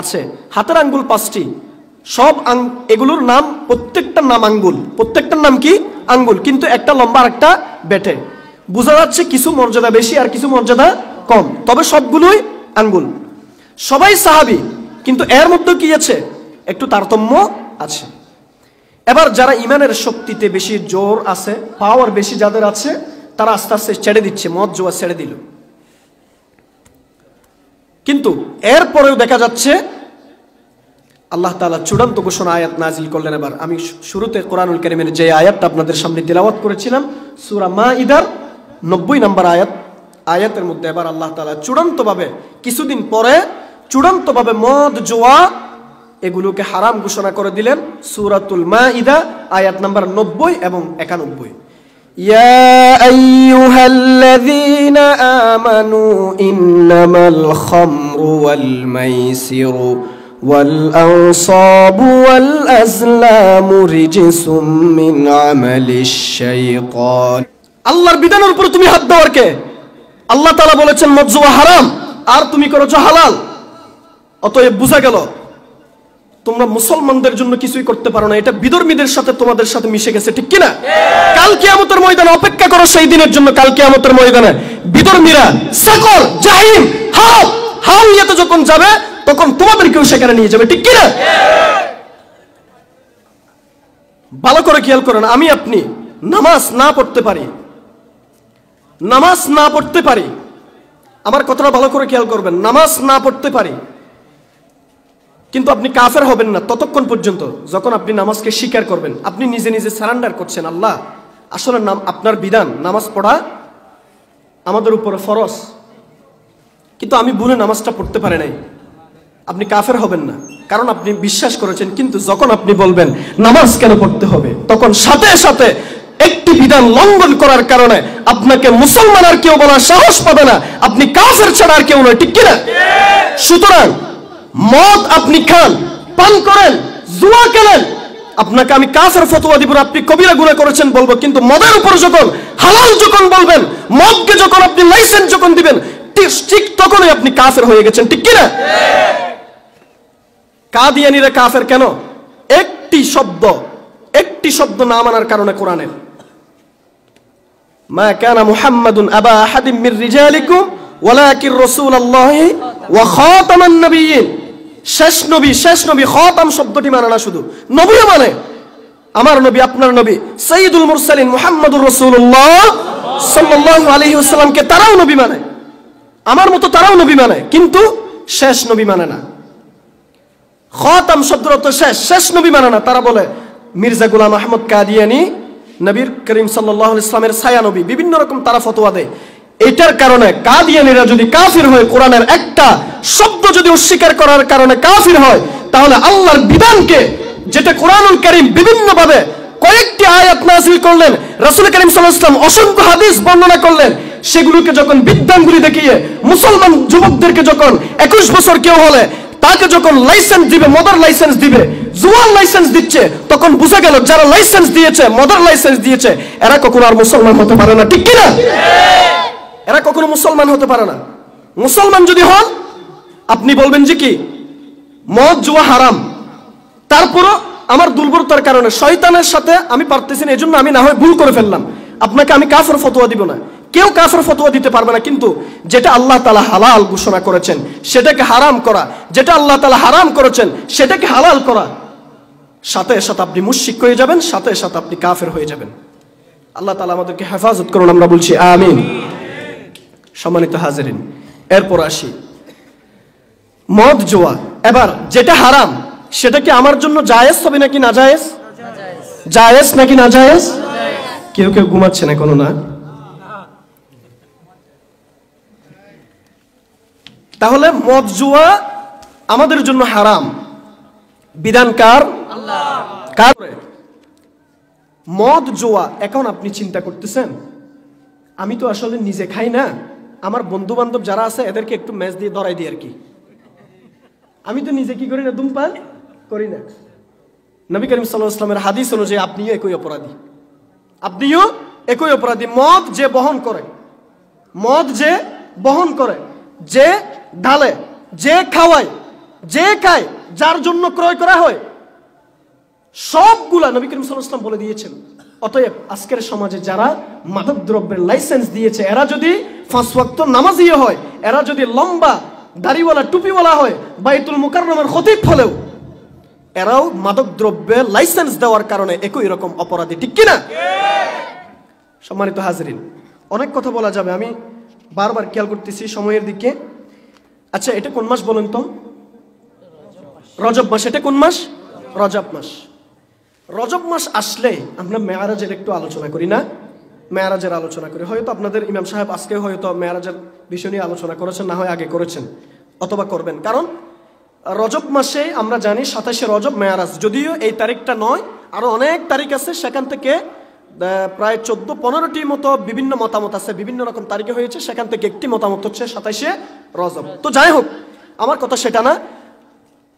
আছে। হাতের আঙ্গুল 5টি, সব এগুলোর নাম, প্রত্যেকটার নাম আঙ্গুল, প্রত্যেকটার নাম কি? আঙ্গুল, কিন্তু একটা লম্বা আর একটা বেটে। বোঝা যাচ্ছে কিছু মর্যাদা বেশি আর কিছু মর্যাদা কম, তবে সবগুলোই আঙ্গুল। সবাই সাহাবী, কিন্তু এর মধ্যে কি আছে? একটু তারতম্য আছে। এবার যারা ইমানের শক্তিতে বেশি জোর আছে, পাওয়ার বেশি যাদের আছে, তারা আস্তে আস্তে ছেড়ে দিচ্ছে, মদ জুয়া ছেড়ে দিল। কিন্তু এরপরেও দেখা যাচ্ছে আল্লাহ তাআলা চূড়ান্ত ঘোষণা আয়াত নাজিল করলেন। এবার আমি শুরুতে কোরআনুল কারীমের যে আয়াতটা আপনাদের সামনে তিলাওয়াত করেছিলাম, সূরা মাইদার 90 নম্বর আয়াতের মধ্যে এবার আল্লাহ তাআলা চূড়ান্তভাবে, কিছুদিন পরে চূড়ান্তভাবে মদ জুয়া এগুলোকে হারাম ঘোষণা করে দিলেন। সূরাতুল মাইদা আয়াত নাম্বার 90 এবং 91। ইয়া আইয়ুহাল্লাযীনা আমানু ইন্নামাল খামরু ওয়াল মাইসিরু ওয়াল আনসাবু ওয়াল আজলামু রিজসুম মিন আমালিশ শাইতান। আল্লাহর বিধানের উপর তুমি হাত দেওয়ার কে? আল্লাহ তাআলা বলেছেন মদ জুয়া হারাম, আর তুমি করেছো হালাল। অতএব বুঝা গেল তোমরা মুসলমানদের জন্য কিছুই করতে পারো না, এটা বিধর্মীদের সাথে তোমাদের সাথে মিশে গেছে, ঠিক কিনা? কাল কিয়ামতের ময়দানে অপেক্ষা করো সেই দিনের জন্য। কাল কিয়ামতের ময়দানে বিধর্মীরা সাকর, জাহিম, হাওয়াতে যখন যাবে তখন তোমাদেরকেও সেখানে নিয়ে যাবে, ঠিক কিনা? ভালো করে খেয়াল করেন, আমি আপনি নামাজ না পড়তে পারি, আমার কথাটা ভালো করে খেয়াল করবেন, নামাজ না পড়তে পারি, কিন্তু আপনি কাফের হবেন না ততক্ষণ পর্যন্ত যখন আপনি নামাজকে স্বীকার করবেন। আপনি নিজে নিজে সারেন্ডার করছেন, আল্লাহ আসলে আপনার বিধান নামাজ পড়া আমাদের উপরে ফরজ, কিন্তু আমি ভুলে নামাজটা পড়তে পারি নাই। আপনি কাফের হবেন না, কারণ আপনি বিশ্বাস করেছেন। কিন্তু যখন আপনি বলবেন নামাজ কেন পড়তে হবে, তখন সাথে সাথে একটি বিধান লঙ্ঘন করার কারণে আপনাকে মুসলমান আর কেউ বলার সাহস পাবে না, আপনি কাফের ছাড়া আর কেউ নয়, ঠিক কিনা? সুতরাং মদ আপনি খান, পান করেন, জুয়া খেলেন, আপনাকে আমি কাফের ফতোয়া দিব, আপনি কবিরা গুনাহ করেছেন বলবো। কিন্তু মদের উপর যখন হালাল যখন বলবেন, মদকে যখন আপনি লাইসেন্স যখন দিবেন, ঠিক তখনই আপনি কাফের হয়ে গেছেন, ঠিক কিনা? কাদিয়ানীরা কাফের কেন? একটি শব্দ না মানার কারণে কোরআনের। মা কানা মুহাম্মাদুন আবা আহাদিম মির রিজালিকুম ওয়ালাকিন রাসূলুল্লাহি ওয়া খাতামান নবিয়্যিন। শেষ নবী, খাতাম শব্দটি মানে না, শুধু নবীও মানে। আমার নবী, আপনার নবী সাইয়্যিদুল মুরসালিন মুহাম্মাদুর রাসূলুল্লাহ সাল্লাল্লাহু আলাইহি ওয়াসাল্লামকে তারাও নবী মানে, আমার মতো তারাও নবী মানে, কিন্তু শেষ নবী মানে না। খাতাম শব্দের অর্থ শেষ নবী মানে না। তারা বলে মির্জা গোলাম আহমদ কাদিয়ানী নবীর করিম সাল্লাল্লাহু আলাইহি ওয়াসাল্লামের ছায়া নবী, বিভিন্ন রকম তারা ফতোয়া দেয়। এটার কারণে কাদিয়ানীরা যদি কাফির হয়, কোরআনের একটা শব্দ যদি অস্বীকার করার কারণে কাফির হয়, তাহলে আল্লাহর বিধানকে, যেটা কোরআনুল কারীম বিভিন্ন ভাবে কয়েকটি আয়াত নাযিল করলেন, রাসূল করিম সাল্লাল্লাহু আলাইহি ওয়াসাল্লাম অসংখ্য হাদিস বর্ণনা করলেন, সেগুলোকে যখন বিদ্যাঙ্গুলি দেখিয়ে মুসলমান যুবকদেরকে যখন 21 বছর কেউ হলে তাকে যখন লাইসেন্স দিবে, মদের লাইসেন্স দিবে, জুয়ার লাইসেন্স দিচ্ছে, তখন বুঝা গেল যারা লাইসেন্স দিয়েছে, মদের লাইসেন্স দিয়েছে, এরা কখনো আর মুসলমান হতে পারে না, ঠিক কিনা? এরা কখনো মুসলমান হতে পারে না। মুসলমান যদি হন, আপনি বলবেন যে কি মদ জুয়া হারাম, তারপরও আমার দুর্বলতার কারণে শয়তানের সাথে আমি পারতেছি না, এজন্য আমি না হয় ভুল করে ফেললাম, আপনাকে আমি কাফের ফতোয়া দিব না। কেউ কাফের ফতোয়া দিতে পারবে না। কিন্তু যেটা আল্লাহ তাআলা হালাল ঘোষণা করেছেন সেটাকে হারাম করা, যেটা আল্লাহ তাআলা হারাম করেছেন সেটাকে হালাল করা, সাথে সাথে আপনি মুশরিক হয়ে যাবেন, সাথে সাথে আপনি কাফের হয়ে যাবেন। আল্লাহ তাআলা আমাদেরকে হেফাজত করুন, আমরা বলছি আমিন। সম্মানিত হাজিরিন, এরপর আসি মদ জুয়া। এবার যেটা হারাম সেটা কি আমার জন্য জায়েজ হবে নাকি না জায়েজ? জায়েজ নাকি না জায়েজ? কেউ কেউ ঘুমাচ্ছেন এখনো না? তাহলে মদ জুয়া আমাদের জন্য হারাম, বিধান কার? আল্লাহ। মদ জুয়া, এখন আপনি চিন্তা করতেছেন আমি তো আসলে নিজে খাই না, আমার বন্ধু বান্ধব যারা আছে এদেরকে একটু ম্যাচ দিয়ে ধরাই দিই আর কি। আমি তো নিজে কি করি না, ধূমপান করি না। নবী করিম সাল্লাল্লাহু আলাইহি ওয়াসাল্লামের হাদিস অনুযায়ী আপনিও একই অপরাধী, আপনিও একই অপরাধী। মদ যে বহন করে, মদ যে বহন করে, যে ঢালে, যে খাওয়ায়, যে খায়, যার জন্য ক্রয় করা হয়, সবগুলা নবী করিম সাল্লাল্লাহু আলাইহি ওয়াসাল্লাম বলে দিয়েছেন। অতএব আজকের সমাজে যারা মাদক দ্রব্যের লাইসেন্স দিয়েছে, এরা যদি 5 ওয়াক্ত নামাজি হয়, এরা যদি লম্বা দাড়িওয়ালা টুপিওয়ালা হয়, বাইতুল মুকাররমের খতিব হলেও, এরাও মাদক দ্রব্যের লাইসেন্স দেওয়ার কারণে একই রকম অপরাধী, ঠিক কিনা? সম্মানিত হাজরিন, অনেক কথা বলা যাবে, আমি বারবার খেয়াল করতেছি সময়ের দিকে। আচ্ছা, এটা কোন মাস বলেন তো? রজব মাস। এটা কোন মাস? রজব মাস। রজব মাস আসলে আমরা মেয়ারাজের একটু আলোচনা করি না? মেয়ারাজের আলোচনা করি। হয়তো আপনাদের ইমাম সাহেব আজকে হয়তো মেয়ারাজের বিষয় নিয়ে আলোচনা করেছেন, না হয় আগে করেছেন অথবা করবেন। কারণ রজব মাসে আমরা জানি 27শে রজব মেয়ারাজ, যদিও এই তারিখটা নয়, আরো অনেক তারিখ আছে। সেখান থেকে প্রায় 14-15টি মতো বিভিন্ন মতামত আছে, বিভিন্ন রকম তারিখে হয়েছে। সেখান থেকে একটি মতামত হচ্ছে 27শে রজব। তো যাই হোক, আমার কথা সেটা না,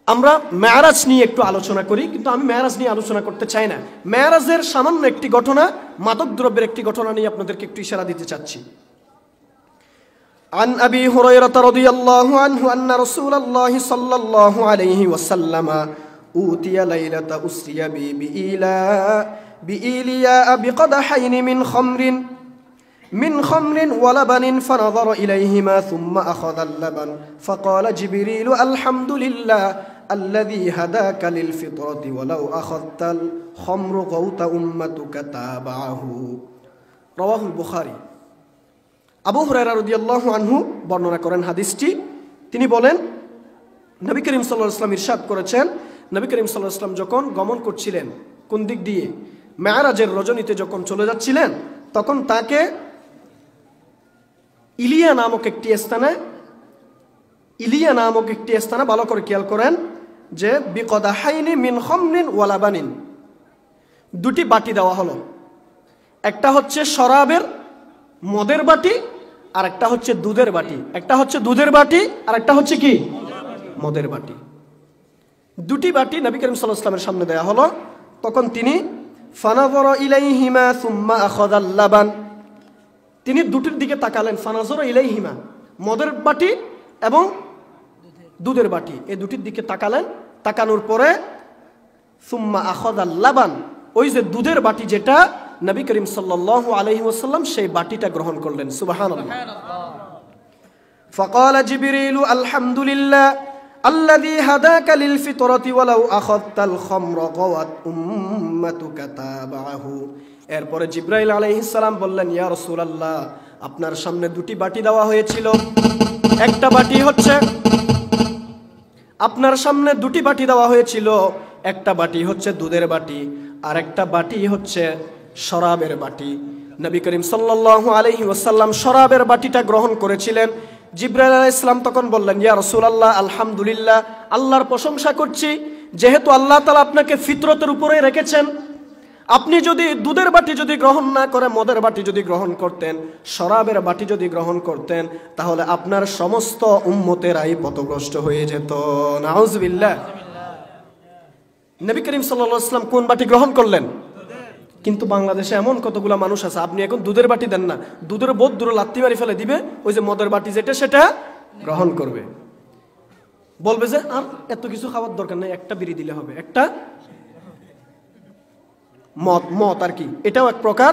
আমরা মেয়ারাজ নিয়ে একটু আলোচনা করি। কিন্তু আমি মেয়ারাজ নিয়ে আলোচনা করতে চাই না। মেয়ারাজের সামান্য একটি ঘটনা, মাদক দ্রব্যের একটি ঘটনা নিয়ে আপনাদেরকে একটু ইশারা দিতে চাচ্ছি। عن أبي هريرة رضي الله عنه أن رسول الله صلى الله عليه وسلم أوتي ليلة أسري به بإيلياء بقدحين من خمر ولبن فنظر إليهما ثم أخذ اللبن فقال جبريل الحمد لله الذي هداك للفطرة ولو أخذت الخمر غوت أمتك تابعه رواه البخاري। আবু হুরায়রা রাদিয়াল্লাহু আনহু বর্ণনা করেন হাদিসটি। তিনি বলেন, নবী করিম সাল্লাল্লাহু আলাইহি ওয়াসাল্লাম ইরশাদ করেছেন, নবী করিম সাল্লাল্লাহু আলাইহি ওয়াসাল্লাম যখন গমন করছিলেন, কোন দিক দিয়ে? মেয়ারাজের রজনীতে যখন চলে যাচ্ছিলেন, তখন তাকে ইলিয়া নামক একটি স্থানে ভালো করে খেয়াল করেন যে বিকদাহাইনি মিন খামরিন ওয়া লাবানিন, দুটি বাটি দেওয়া হলো। একটা হচ্ছে শরাবের মদের বাটি, আর একটা হচ্ছে দুধের বাটি। একটা হচ্ছে দুধের বাটি, আর একটা হচ্ছে কি? মদের বাটি। দুটি বাটি নবী করিম সাল্লাল্লাহু আলাইহি ওয়াসাল্লামের সামনে দেয়া হলো। তখন তিনি ফানাযারা ইলাইহিমা সুম্মা আখাযাল লাবান, তিনি দুটির দিকে তাকালেন। ফানাযারা ইলাইহিমা, মদের বাটি এবং দুধের বাটি, এই দুটির দিকে তাকালেন। তাকানোর পরে সুম্মা আখাযাল লাবান, ওই যে দুধের বাটি যেটা, নবী করিম সাল্লাল্লাহু আলাইহি ওয়াসাল্লাম সেই বাটিটা গ্রহণ করলেন। সুবহানাল্লাহ। ফাকালা জিবরিলু আলহামদুলিল্লাহ আল্লাযী হাদাকা লিল ফিতরাতি ওয়ালাউ আখাযতাল খামরা গাওয়াত উম্মাতুকা তাবাহু। এরপরে জিবরাইল আলাইহিস সালাম বললেন, ইয়া রাসূলুল্লাহ, আপনার সামনে দুটি বাটি দেওয়া হয়েছিল। একটা বাটি হচ্ছে, আপনার সামনে দুটি বাটি দেওয়া হয়েছিল, একটা বাটি হচ্ছে দুধের বাটি, আর একটা বাটি হচ্ছে শরাবের বাটি। নবী করিম সাল্লাল্লাহু আলাইহি ওয়াসাল্লাম শরাবের বাটিটা গ্রহণ করেছিলেন। জিবরাইল আলাইহিস সালাম তখন বললেন, ইয়া রাসূলুল্লাহ, আলহামদুলিল্লাহ, আল্লাহর প্রশংসা করছি, যেহেতু আল্লাহ তাআলা আপনাকে ফিতরতের উপরে রেখেছেন। আপনি যদি দুধের বাটি যদি গ্রহণ না করে মদের বাটি যদি গ্রহণ করতেন, শরাবের বাটি যদি গ্রহণ করতেন, তাহলে আপনার সমস্ত উম্মতেরাই পথভ্রষ্ট হয়ে যেত। নাউজুবিল্লাহ। নবী করিম সাল্লাল্লাহু আলাইহি ওয়াসাল্লাম কোন বাটি গ্রহণ করলেন? কিন্তু বাংলাদেশে এমন কতগুলা মানুষ আছে, আপনি এখন দুধের বাটি দেন না, দুধের বোধ দূরে লাত্তি মারি ফেলে দিবে, ওই যে মদের বাটি যেটা সেটা গ্রহণ করবে। বলবে যে আর এত কিছু খাওয়ার দরকার নেই, একটা বিড়ি দিলে হবে, একটা মদ আর কি, এটাও এক প্রকার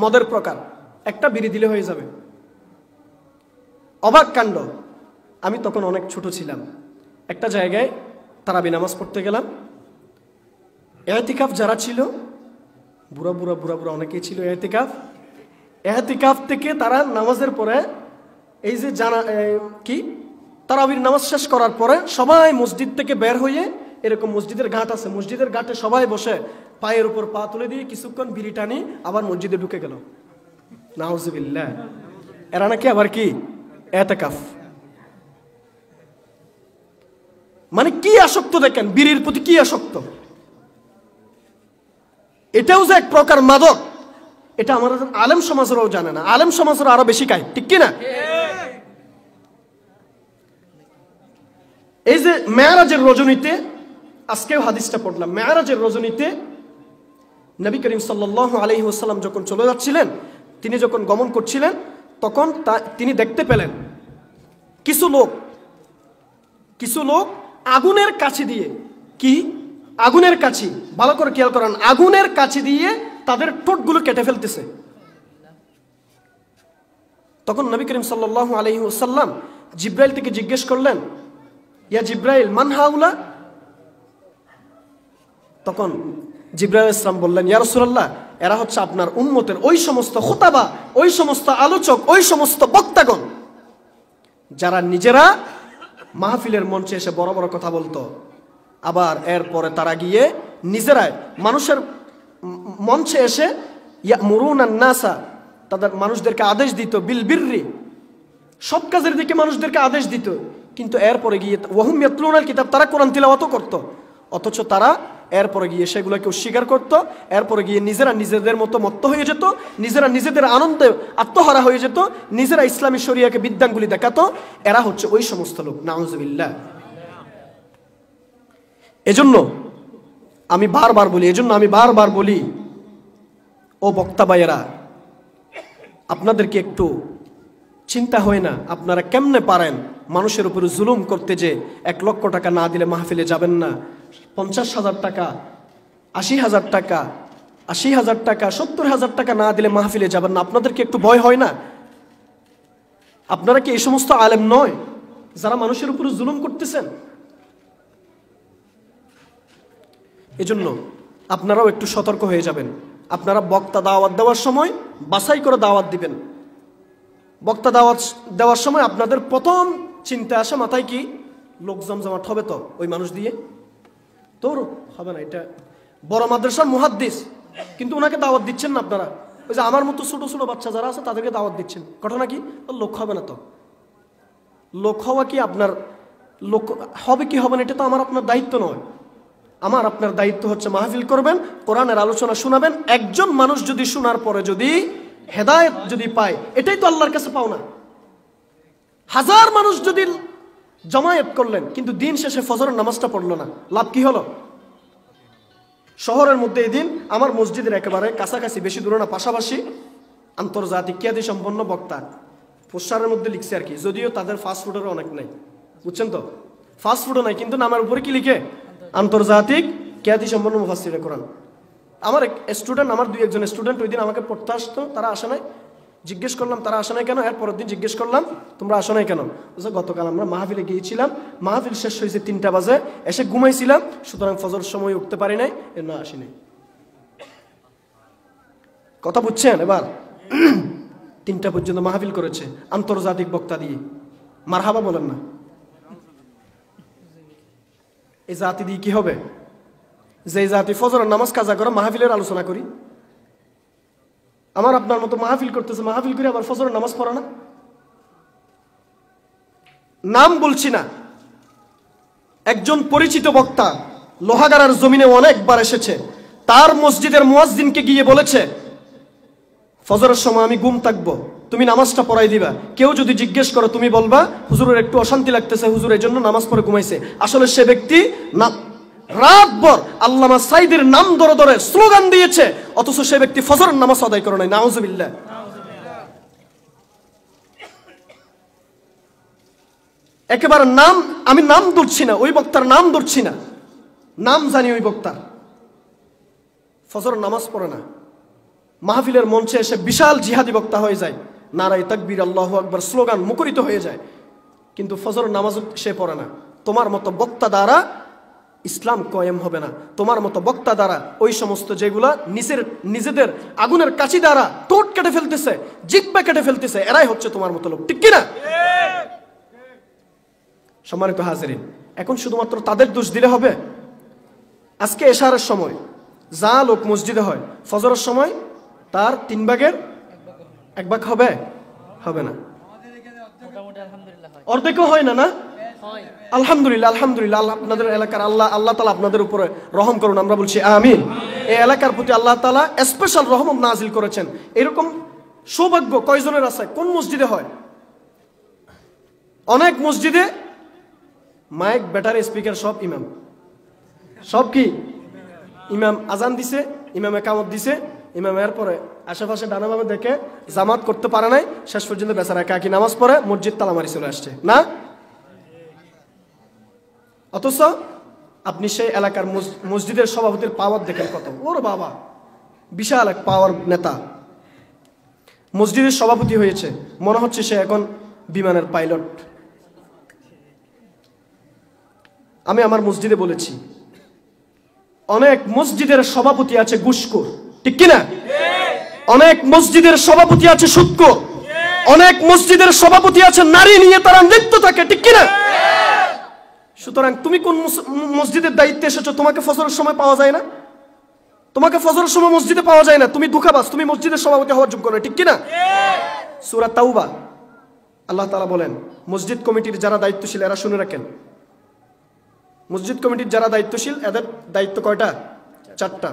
মদের প্রকার, একটা বিড়ি দিলে হয়ে যাবে। অবাক কাণ্ড। আমি তখন অনেক ছোট ছিলাম। একটা জায়গায় তারাবি নামাজ পড়তে গেলাম। ইতিকাফ যারা ছিল, বুড়া বুড়া অনেকেই ছিল ইতিকাফ থেকে তারা নামাজের পরে এই যে তারাবির নামাজ শেষ করার পরে সবাই মসজিদ থেকে বের হয়ে, এরকম মসজিদের ঘাট আছে, মসজিদের ঘাটে সবাই বসে পায়ের উপর পা তুলে দিয়ে কিছুক্ষণ বিড়ি টানি আবার মসজিদে ঢুকে গেল। নাউজুবিল্লাহ। এরা নাকি আবার কি ইতিকাফ। মানে কি আসক্ত দেখেন, বিড়ির প্রতি কি আসক্ত। এটাও যে এক প্রকার মাদক, এটা আমাদের আলেম সমাজেরও জানে না, আলেম সমাজের আরো বেশি খায়, ঠিক কিনা? এই যে মেরাজের রজনীতে, আজকেও হাদিসটা পড়লাম, মেরাজের রজনীতে নবী করিম সাল্লাল্লাহু আলাইহি ওয়াসাল্লাম যখন চলে যাচ্ছিলেন, তিনি যখন গমন করছিলেন, তখন তিনি দেখতে পেলেন কিছু লোক আগুনের কাছে দিয়ে, কি আগুনের কাছে, ভালো করে খেয়াল করেন, আগুনের কাছে দিয়ে তাদের ঠোঁটগুলো কেটে ফেলতেছে। তখন নবী করিম সাল্লাল্লাহু আলাইহি ওয়াসাল্লাম জিব্রাইল থেকে জিজ্ঞেস করলেন, ইয়া জিব্রাইল মান হাউলা? তখন জিব্রাইল ইসলাম বললেন, ইয়া রাসূলুল্লাহ, এরা হচ্ছে আপনার উম্মতের ওই সমস্ত খুতাবা, ওই সমস্ত আলোচক, ওই সমস্ত বক্তাগণ যারা নিজেরা মাহফিলের মঞ্চে এসে বড় বড় কথা বলতো, আবার এরপরে তারা গিয়ে নিজেরাই মানুষের মঞ্চে এসে ইয়ামুরুনান নাসা, তাদের মানুষদেরকে আদেশ দিত, বিল বিররি, সৎ কাজের দিকে মানুষদেরকে আদেশ দিত, কিন্তু এরপরে গিয়ে ওয়াহুম ইয়াতলুনাল কিতাব, তারা কোরআন তিলাওয়াত করত, অথচ তারা এরপরে গিয়ে সেগুলোকে অস্বীকার করত। এরপরে গিয়ে নিজেরা নিজেদের মতো মত্ত হয়ে যেত, নিজেরা নিজেদের আনন্দে আত্মহারা হয়ে যেত, নিজেরা ইসলামী শরিয়াকে বিদ্যাঙ্গুলি দেখাতো। এরা হচ্ছে ওই সমস্ত লোক, নাউজুবিল্লাহ। এজন্য আমি বারবার বলি, ও বক্তা ভাইয়েরা, আপনাদেরকে একটু চিন্তা হয় না, আপনারা কেমনে পারেন মানুষের উপরে জুলুম করতে, যে 1 লক্ষ টাকা না দিলে মাহফিলে যাবেন না, 50,000 টাকা, 80,000 টাকা, 80,000 টাকা, 70,000 টাকা না দিলে মাহফিলে যাবেন না? আপনাদেরকে একটু ভয় হয় না? আপনারা কি এই সমস্ত আলেম নয় যারা মানুষের উপরে জুলুম করতেছেন? এজন্য আপনারাও একটু সতর্ক হয়ে যাবেন। আপনারা বক্তা দাওয়াত দেওয়ার সময় বাছাই করে দাওয়াত দিবেন। বক্তা দাওয়াত দেওয়ার সময় আপনাদের প্রথম চিন্তা আসে মাথায়, কি লোক জমজমাট হবে তো ওই মানুষ দিয়ে? তোর হবে না, এটা বড় মাদ্রাসার মুহাদ্দিস, কিন্তু ওনাকে দাওয়াত দিচ্ছেন না আপনারা। ওই যে আমার মতো ছোট ছোট বাচ্চা যারা আছে তাদেরকে দাওয়াত দিচ্ছেন, ঘটনা কি? লোক হবে না তো। লোক হওয়া কি আপনার, লোক হবে কি হবে না এটা তো আমার আপনার দায়িত্ব নয়। আমার আপনার দায়িত্ব হচ্ছে মাহফিল করবেন, কোরআনের আলোচনা শোনাবেন। একজন মানুষ যদি শোনার পরে যদি হেদায়েত যদি পায়, এটাই তো আল্লাহর কাছে পাওনা। 1000 মানুষ যদি জমায়েত করলেন, কিন্তু দিন শেষে ফজরের নামাজটা পড়লো না, লাভ কি হলো? শহরের মধ্যে এদিন আমার মসজিদের একেবারে কাছাকাছি, বেশি দূরে না, পাশাপাশি আন্তর্জাতিক খ্যাতি সম্পন্ন বক্তা, পোস্টারের মধ্যে লিখছে আর কি, যদিও তাদের ফাস্টফুডেরও অনেক নাই, বুঝছেন তো, ফাস্টফুডও নাই, কিন্তু নামের উপরে কি লিখে? আন্তর্জাতিক খ্যাতি সম্পন্ন মুফাসসিরে কোরআন। আমার স্টুডেন্ট, আমার 2-1 স্টুডেন্ট ওই দিন আমাকে পড়তে আসতো, তারা আসে নাই। জিজ্ঞেস করলাম তারা আসে নাই কেন, এর পরের দিন জিজ্ঞেস করলাম তোমরা আসো নাই কেন? গতকাল আমরা মাহফিলে গিয়েছিলাম, মাহফিল শেষ হয়েছে 3টা বাজে, এসে ঘুমাইছিলাম, সুতরাং ফজর সময় উঠতে পারি নাই, এর না আসি নাই। কথা বুঝছেন? এবার 3টা পর্যন্ত মাহফিল করেছে আন্তর্জাতিক বক্তা দিয়ে, মারহাবা বলেন না? এই জাতি দিয়ে কি হবে? যে জাতি ফজরের নামাজ কাজা করে মাহফিলের আলোচনা করি, আমার আপনার মতো মাহফিল করতেছে, মাহফিল করে আবার ফজরের নামাজ পড়ে না। নাম বলছি না, একজন পরিচিত বক্তা লোহাগাড়ার জমিনে অনেকবার এসেছে, তার মসজিদের মুয়াজ্জিনকে গিয়ে বলেছে, ফজরের সময় আমি ঘুম থাকবো, তুমি নামাজটা পড়াই দিবা। কেউ যদি জিজ্ঞেস করো তুমি বলবা হুজুরের একটু অশান্তি লাগতেছে, হুজুর এই জন্য নামাজ পড়ে ঘুমাইছে। আসলে সে ব্যক্তি না রাতভর আল্লামা সাইদের নাম ধরে ধরে স্লোগান দিয়েছে, অথচ সে ব্যক্তি ফজরের নামাজ আদায় করে নাই। নাউজুবিল্লাহ। একেবারে নাম, আমি নাম ধরছি না, ওই বক্তার নাম ধরছি না, নাম জানি ওই বক্তার, ফজরের নামাজ পড়ে না, মাহফিলের মঞ্চে এসে বিশাল জিহাদি বক্তা হয়ে যায়, নারায়ে তাকবীর আল্লাহু আকবার স্লোগান মুখরিত হয়ে যায়, কিন্তু ফজরের নামাজ সে পড়ে না। তোমার মতো বক্তা দ্বারা ইসলাম কায়েম হবে না। তোমার মতো বক্তা দ্বারা ওই সমস্ত যেগুলা নিজেদের আগুনের কাছি দ্বারা ঠোঁট কেটে ফেলতেছে, জিহ্বা কেটে ফেলতেছে, এরাই হচ্ছে তোমার মতো লোক, ঠিক কিনা? সম্মানিত হাজিরিন, এখন শুধুমাত্র তাদের দোষ দিলে হবে? আজকে এশারের সময় যা লোক মসজিদে হয়, ফজরের সময় তার 3 ভাগের 1 ভাগ হবে? হবে না, অর্ধেকও হয় না। না, আলহামদুলিল্লাহ, আলহামদুলিল্লাহ। আপনাদের এলাকার আল্লাহ তাআলা আপনাদের উপরে রহম করুন, আমরা বলছি আমিন। এই এলাকার প্রতি আল্লাহ তাআলা স্পেশাল রহমত নাজিল করেছেন। এরকম সৌভাগ্য কয়জনের আছে? কোন মসজিদে হয়? অনেক মসজিদে মাইক, ব্যাটারি, স্পিকার সব ইমাম। সব কি ইমাম? আজান দিছে, ইমামে কামত দিছে, ইমাম এর পরে আশেপাশে ডানা বামে দেখে জামাত করতে পারে নাই, শেষ পর্যন্ত বেচারা একাকি নামাজ পড়ে মসজিদ তালা মারি চলে আসছে না। অথচ আপনি সেই এলাকার মসজিদের সভাপতির পাওয়ার দেখেন কত, ওর বাবা বিশাল এক পাওয়ার নেতা, মসজিদের সভাপতি হয়েছে, মনে হচ্ছে সে এখন বিমানের পাইলট। আমি আমার মসজিদে বলেছি, অনেক মসজিদের সভাপতি আছে ঘুষখোর, ঠিক কিনা? অনেক মসজিদের সভাপতি আছে সুদখোর, অনেক মসজিদের সভাপতি আছে নারী নিয়ে তারা নৃত্য থাকে, ঠিক কিনা? সুতরাং তুমি কোন মসজিদের দায়িত্বে এসেছো? তোমাকে ফজরের সময় পাওয়া যায় না, তোমাকে ফজরের সময় মসজিদে পাওয়া যায় না, তুমি ধোঁকাবাজ, তুমি মসজিদের সভাপতি হওয়ার যোগ্য নয়, ঠিক কিনা? সূরা তাওবা আল্লাহ তাআলা বলেন, মসজিদ কমিটির যারা দায়িত্বশীল এরা শুনে রাখেন, মসজিদ কমিটির যারা দায়িত্বশীল এদের দায়িত্ব কয়টা? 4টা।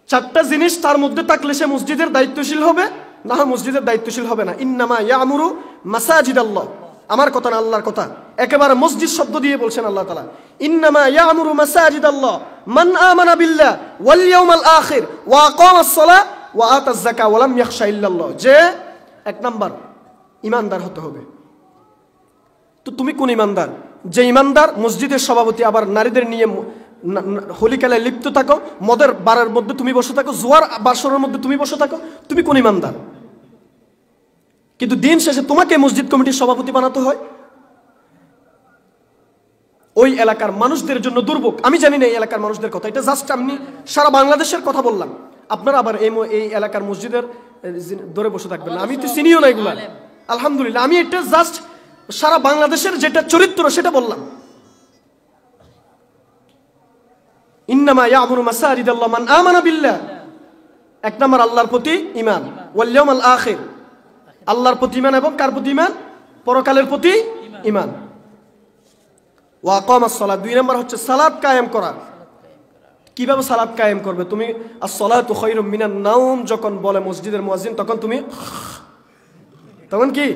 4টা জিনিস তার মধ্যে থাকলে সে মসজিদের দায়িত্বশীল হবে, না মসজিদের দায়িত্বশীল হবে না। ইন্নামা ইয়ামুরু মাসাজিদাল্লাহ, আমার কথা না আল্লাহর কথা, একেবারে মসজিদ শব্দ দিয়ে বলছেন আল্লাহ তাআলা। ইন্নামা ইয়ামুরু মাসাজিদাল্লাহ মান আমানা বিল্লাহ ওয়াল ইয়াউমিল আখির ওয়া আকামাস সালাহ ওয়া আতাজ যাকাত ওয়া লাম ইয়াখশা ইল্লাল্লাহ। যে 1 নাম্বার ঈমানদার হতে হবে। তো তুমি কোন ঈমানদার? যে ঈমানদার মসজিদের সভাপতি আবার নারীদের নিয়ে হোলি খেলায় লিপ্ত থাকো, মদের বারের মধ্যে তুমি বসে থাকো, জুয়ার বাসরের মধ্যে তুমি বসে থাকো, তুমি কোন ঈমানদার? কিন্তু দিন শেষে তোমাকে মসজিদ কমিটির সভাপতি বানাতে হয়। ওই এলাকার মানুষদের জন্য দুর্ভোগ। আমি জানি না এই এলাকার মানুষদের কথা, এটা জাস্ট আমি সারা বাংলাদেশের কথা বললাম। আপনারা আবার এই এলাকার মসজিদের ধরে বসে থাকবেন না, আমি তো চিনিও না এগুলা, আলহামদুলিল্লাহ। আমি এটা জাস্ট সারা বাংলাদেশের যেটা চরিত্র সেটা বললাম। ইন্নামা ইয়ামুরু মাসাজিদাল্লাহ মান আমানা বিল্লাহ, 1 নাম্বার আল্লাহর প্রতি ঈমান, ওয়াল ইয়াউমিল আখির, আল্লাহর প্রতি ঈমান এবং কার প্রতি ঈমান? পরকালের প্রতি ঈমান। ওয়া আকামাস সালাত, 2 নাম্বার হচ্ছে সালাত কায়েম করা। কিভাবে সালাত কায়েম করবে? তুমি আস-সালাতু খায়রুম মিনান নাওম যখন বলে মসজিদের মুয়াজ্জিন, তখন তুমি তখন কি?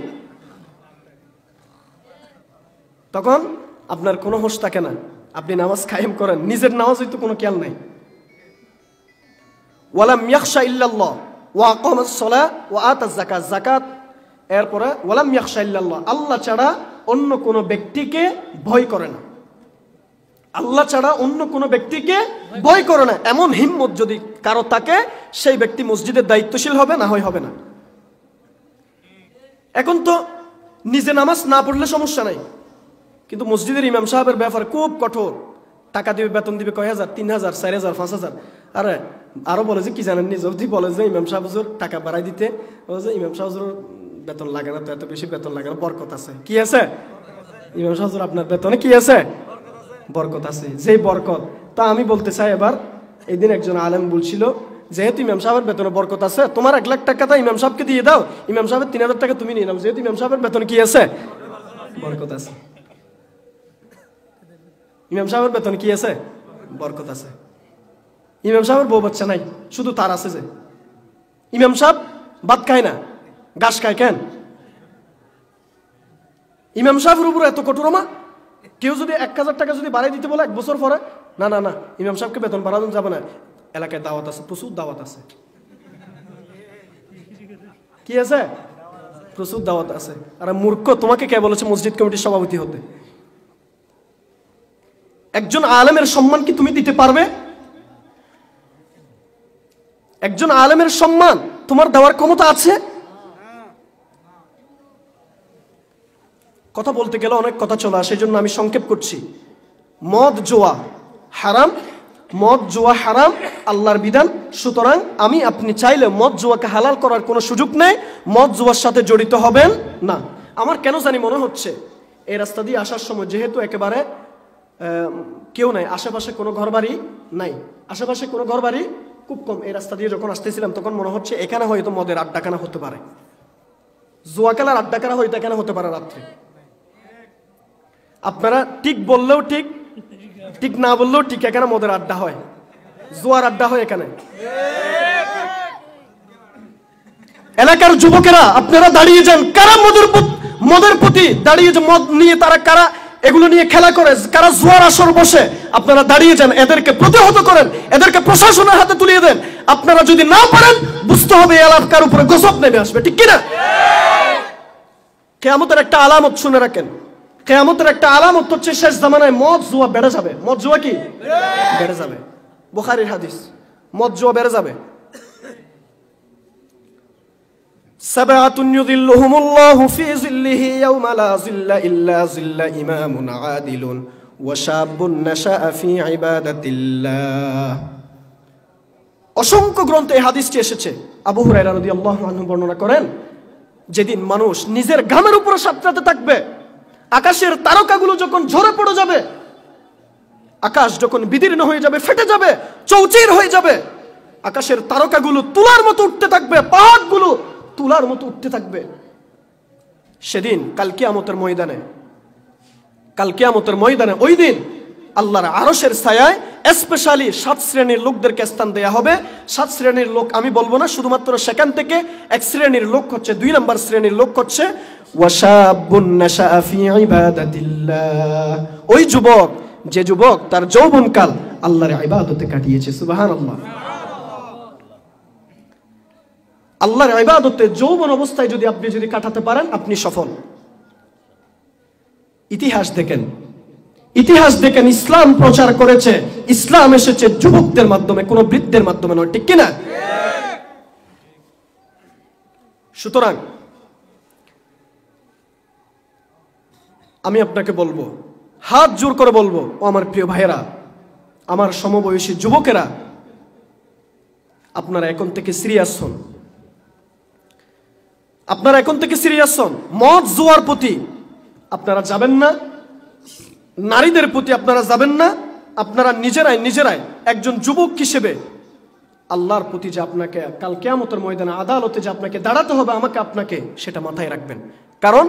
তখন আপনার কোনো হোশ থাকে না, আপনি নামাজ কায়েম করেন, নিজের নামাজ হয়তো কোনো খেয়াল নাই। ওয়ালাম ইয়াখশা ইল্লাল্লাহ ওয়া আকামাস সালাহ ওয়া আতাজ যাকাত, যাকাত এরপরে ওয়ালাম ইয়াখশা ইল্লাল্লাহ, আল্লাহ ছাড়া অন্য কোনো ব্যক্তিকে ভয় করে না, আল্লাহ ছাড়া অন্য কোনো ব্যক্তিকে ভয় করে না। এমন হিম্মত যদি কারো থাকে, সেই ব্যক্তি মসজিদের দায়িত্বশীল হবে, না হয় হবে না। এখন তো নিজে নামাজ না পড়লে সমস্যা নাই, কিন্তু মসজিদের ইমাম সাহেবের ব্যাপার খুব কঠোর। টাকা দিবে, বেতন দিবে কয় হাজার, 3000, 4000, 5000। আরে আরো বলে যে কি জানেন, নিজে বলে যে ইমাম সাহেব হুজুর টাকা বাড়াই দিতে, যে ইমাম সাহেব হুজুর বেতন লাগে না তো, এত বেশি বেতন লাগে না, বরকত আছে। কি আছে? ইমাম সাহেব হুজুর আপনার বেতনে কি আছে? বরকত আছে। যেই বরকত, তা আমি বলতে চাই, এবার এই দিন একজন আলেম বলছিল, যেহেতু ইমাম সাহেবের বেতনে বরকত আছে, তোমার 1 লাখ টাকা ইমাম সাহেবকে দিয়ে দাও, ইমাম সাহেবের 3000 টাকা তুমি নিয়ে নাও, যেহেতু ইমাম সাহেবের বেতনে কি আছে? বরকত আছে। ইমাম সাহেবের বেতন কি আছে? বরকত আছে। ইমাম সাহেবের বউ বাচ্চা নাই, শুধু তার আছে যে ইমাম সাহেব ভাত খায় না, ঘাস খায়। কেন? ইমাম সাহেবের উপর এত কঠোরমা। কেউ যদি 1000 টাকা যদি বাড়াই দিতে বলে 1 বছর পরে, না না না, ইমাম সাহেবকে বেতন বাড়ানো যাবে না, এলাকায় দাওয়াত আছে, প্রচুর দাওয়াত আছে। কি আছে? প্রচুর দাওয়াত আছে। আরে মূর্খ, তোমাকে কে বলেছে মসজিদ কমিটির সভাপতি হতে? একজন আলেমের সম্মান কি তুমি দিতে পারবে? একজন আলেমের সম্মান তোমার দেওয়ার ক্ষমতা আছে? কথা বলতে গেলে অনেক কথা চলে আসে, সেই জন্য আমি সংক্ষেপ করছি। মদ জুয়া হারাম, মদ জুয়া হারাম, আল্লাহর বিধান। সুতরাং আপনি চাইলে মদ জুয়াকে হালাল করার কোনো সুযোগ নেই, মদ জুয়ার সাথে জড়িত হবেন না। আমার কেন জানি মনে হচ্ছে এই রাস্তা দিয়ে আসার সময়, যেহেতু একেবারে কেউ নাই, আশেপাশে কোনো ঘরবাড়ি নাই, আশেপাশে কোনো ঘরবাড়ি খুব কম, এই রাস্তা দিয়ে যখন আসতেছিলাম তখন মনে হচ্ছে এখানে হয়তো মদের আড্ডাখানা হতে পারে, জুয়া খেলার আড্ডাখানা হয়তো এখানে হতে পারে রাত্রে। আপনারা ঠিক বললেও ঠিক, ঠিক না বললেও ঠিক, এখানে মদের আড্ডা হয়, জুয়ার আড্ডা হয় এখানে। এলাকার যুবকেরা আপনারা দাঁড়িয়ে যান, কারা মদের প্রতি দাঁড়িয়ে, মদ নিয়ে তারা কারা এগুলো নিয়ে খেলা করে, কারা জুয়ার আসর বসে, আপনারা দাঁড়িয়ে যান, এদেরকে প্রতিহত করেন, এদেরকে প্রশাসনের হাতে তুলিয়ে দেন। আপনারা যদি না পারেন, বুঝতে হবে এই এলাকার উপরে গজব নেমে আসবে, ঠিক কিনা? কিয়ামতের একটা আলামত শুনে রাখেন, কিয়ামতের একটা আলামত হচ্ছে শেষ জামানায় মদ জুয়া বেড়ে যাবে। মদ জুয়া কি বেড়ে যাবে? বুখারীর হাদিস, মদ জুয়া বেড়ে যাবে। সাবআতুন ইউযিল্লুহুমুল্লাহু ফি যিল্লিহি ইয়াওমা লা যিল্লা ইল্লা যিল্লা ইমামুন আদিলুন ওয়া শাবুন নাশাআ ফি ইবাদাতিল্লাহ। অসংখ্য গ্রন্থে এই হাদিসটি এসেছে। আবু হুরায়রা রাদিয়াল্লাহু আনহু বর্ণনা করেন, যেদিন মানুষ নিজের ঘামের উপরে সাঁতরাতে থাকবে, আকাশের তারকাগুলো যখন ঝরে পড়ে যাবে, আকাশ যখন বিদীর্ণ হয়ে যাবে, ফেটে যাবে, চৌচির হয়ে যাবে, আকাশের তারকাগুলো তুলার মতো উঠতে থাকবে, পাহাড়গুলো তুলার মতো উঠতে থাকবে, সেদিন কাল কিয়ামতের ময়দানে ওই দিন আল্লাহর আরশের ছায়ায় স্পেশালি 7 শ্রেণীর লোকদেরকে স্থান দেয়া হবে। 7 শ্রেণীর লোক আমি বলবো না, শুধুমাত্র সেখান থেকে এক শ্রেণীর লোক হচ্ছে, 2 নম্বর শ্রেণীর লোক হচ্ছে ওয়াশাবুন নাশাআ ফি ইবাদাতিল্লাহ, ওই যুবক যে যুবক তার যৌবনকাল আল্লাহর ইবাদতে কাটিয়েছে। সুবহানাল্লাহ। আল্লাহর ইবাদতে যৌবন অবস্থায় যদি আপনি কাটাতে পারেন, আপনি সফল। ইতিহাস দেখেন, ইসলাম প্রচার করেছে, ইসলাম এসেছে যুবকদের মাধ্যমে, কোনো বৃদ্ধের মাধ্যমে নয়, ঠিক কিনা? সুতরাং আমি আপনাকে বলবো, হাত জোর করে বলবো, ও আমার প্রিয় ভাইয়েরা, আমার সমবয়সী যুবকেরা, আপনারা এখন থেকে সিরিয়াস হন। মদ জুয়ার প্রতি আপনারা যাবেন না, নারীদের প্রতি আপনারা যাবেন না। আপনারা নিজেরাই একজন যুবক হিসেবে আল্লাহর প্রতি যে আপনাকে কাল কিয়ামতের ময়দানে আদালতে যে আপনাকে দাঁড়াতে হবে, আপনাকে সেটা মাথায় রাখবেন। কারণ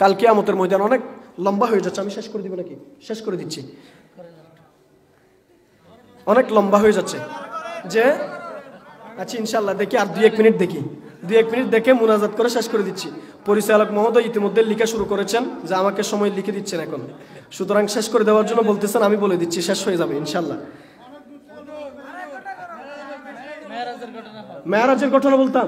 কাল কিয়ামতের ময়দান অনেক লম্বা হয়ে যাচ্ছে। আমি শেষ করে দিব নাকি? শেষ করে দিচ্ছি। অনেক লম্বা হয়ে যাচ্ছে যে, আচ্ছা ইনশাল্লাহ দেখি আর 2-1 মিনিট দেখে মুনাজাত করে শেষ করে দিচ্ছি। পরিচালক মহোদয় ইতিমধ্যে লিখা শুরু করেছেন যে আমাকে সময় লিখে দিচ্ছেন এখন, সুতরাং শেষ করে দেওয়ার জন্য বলতেছেন, আমি বলে দিচ্ছি শেষ হয়ে যাবে ইনশাল্লাহ। মেরাজের ঘটনা বলতাম।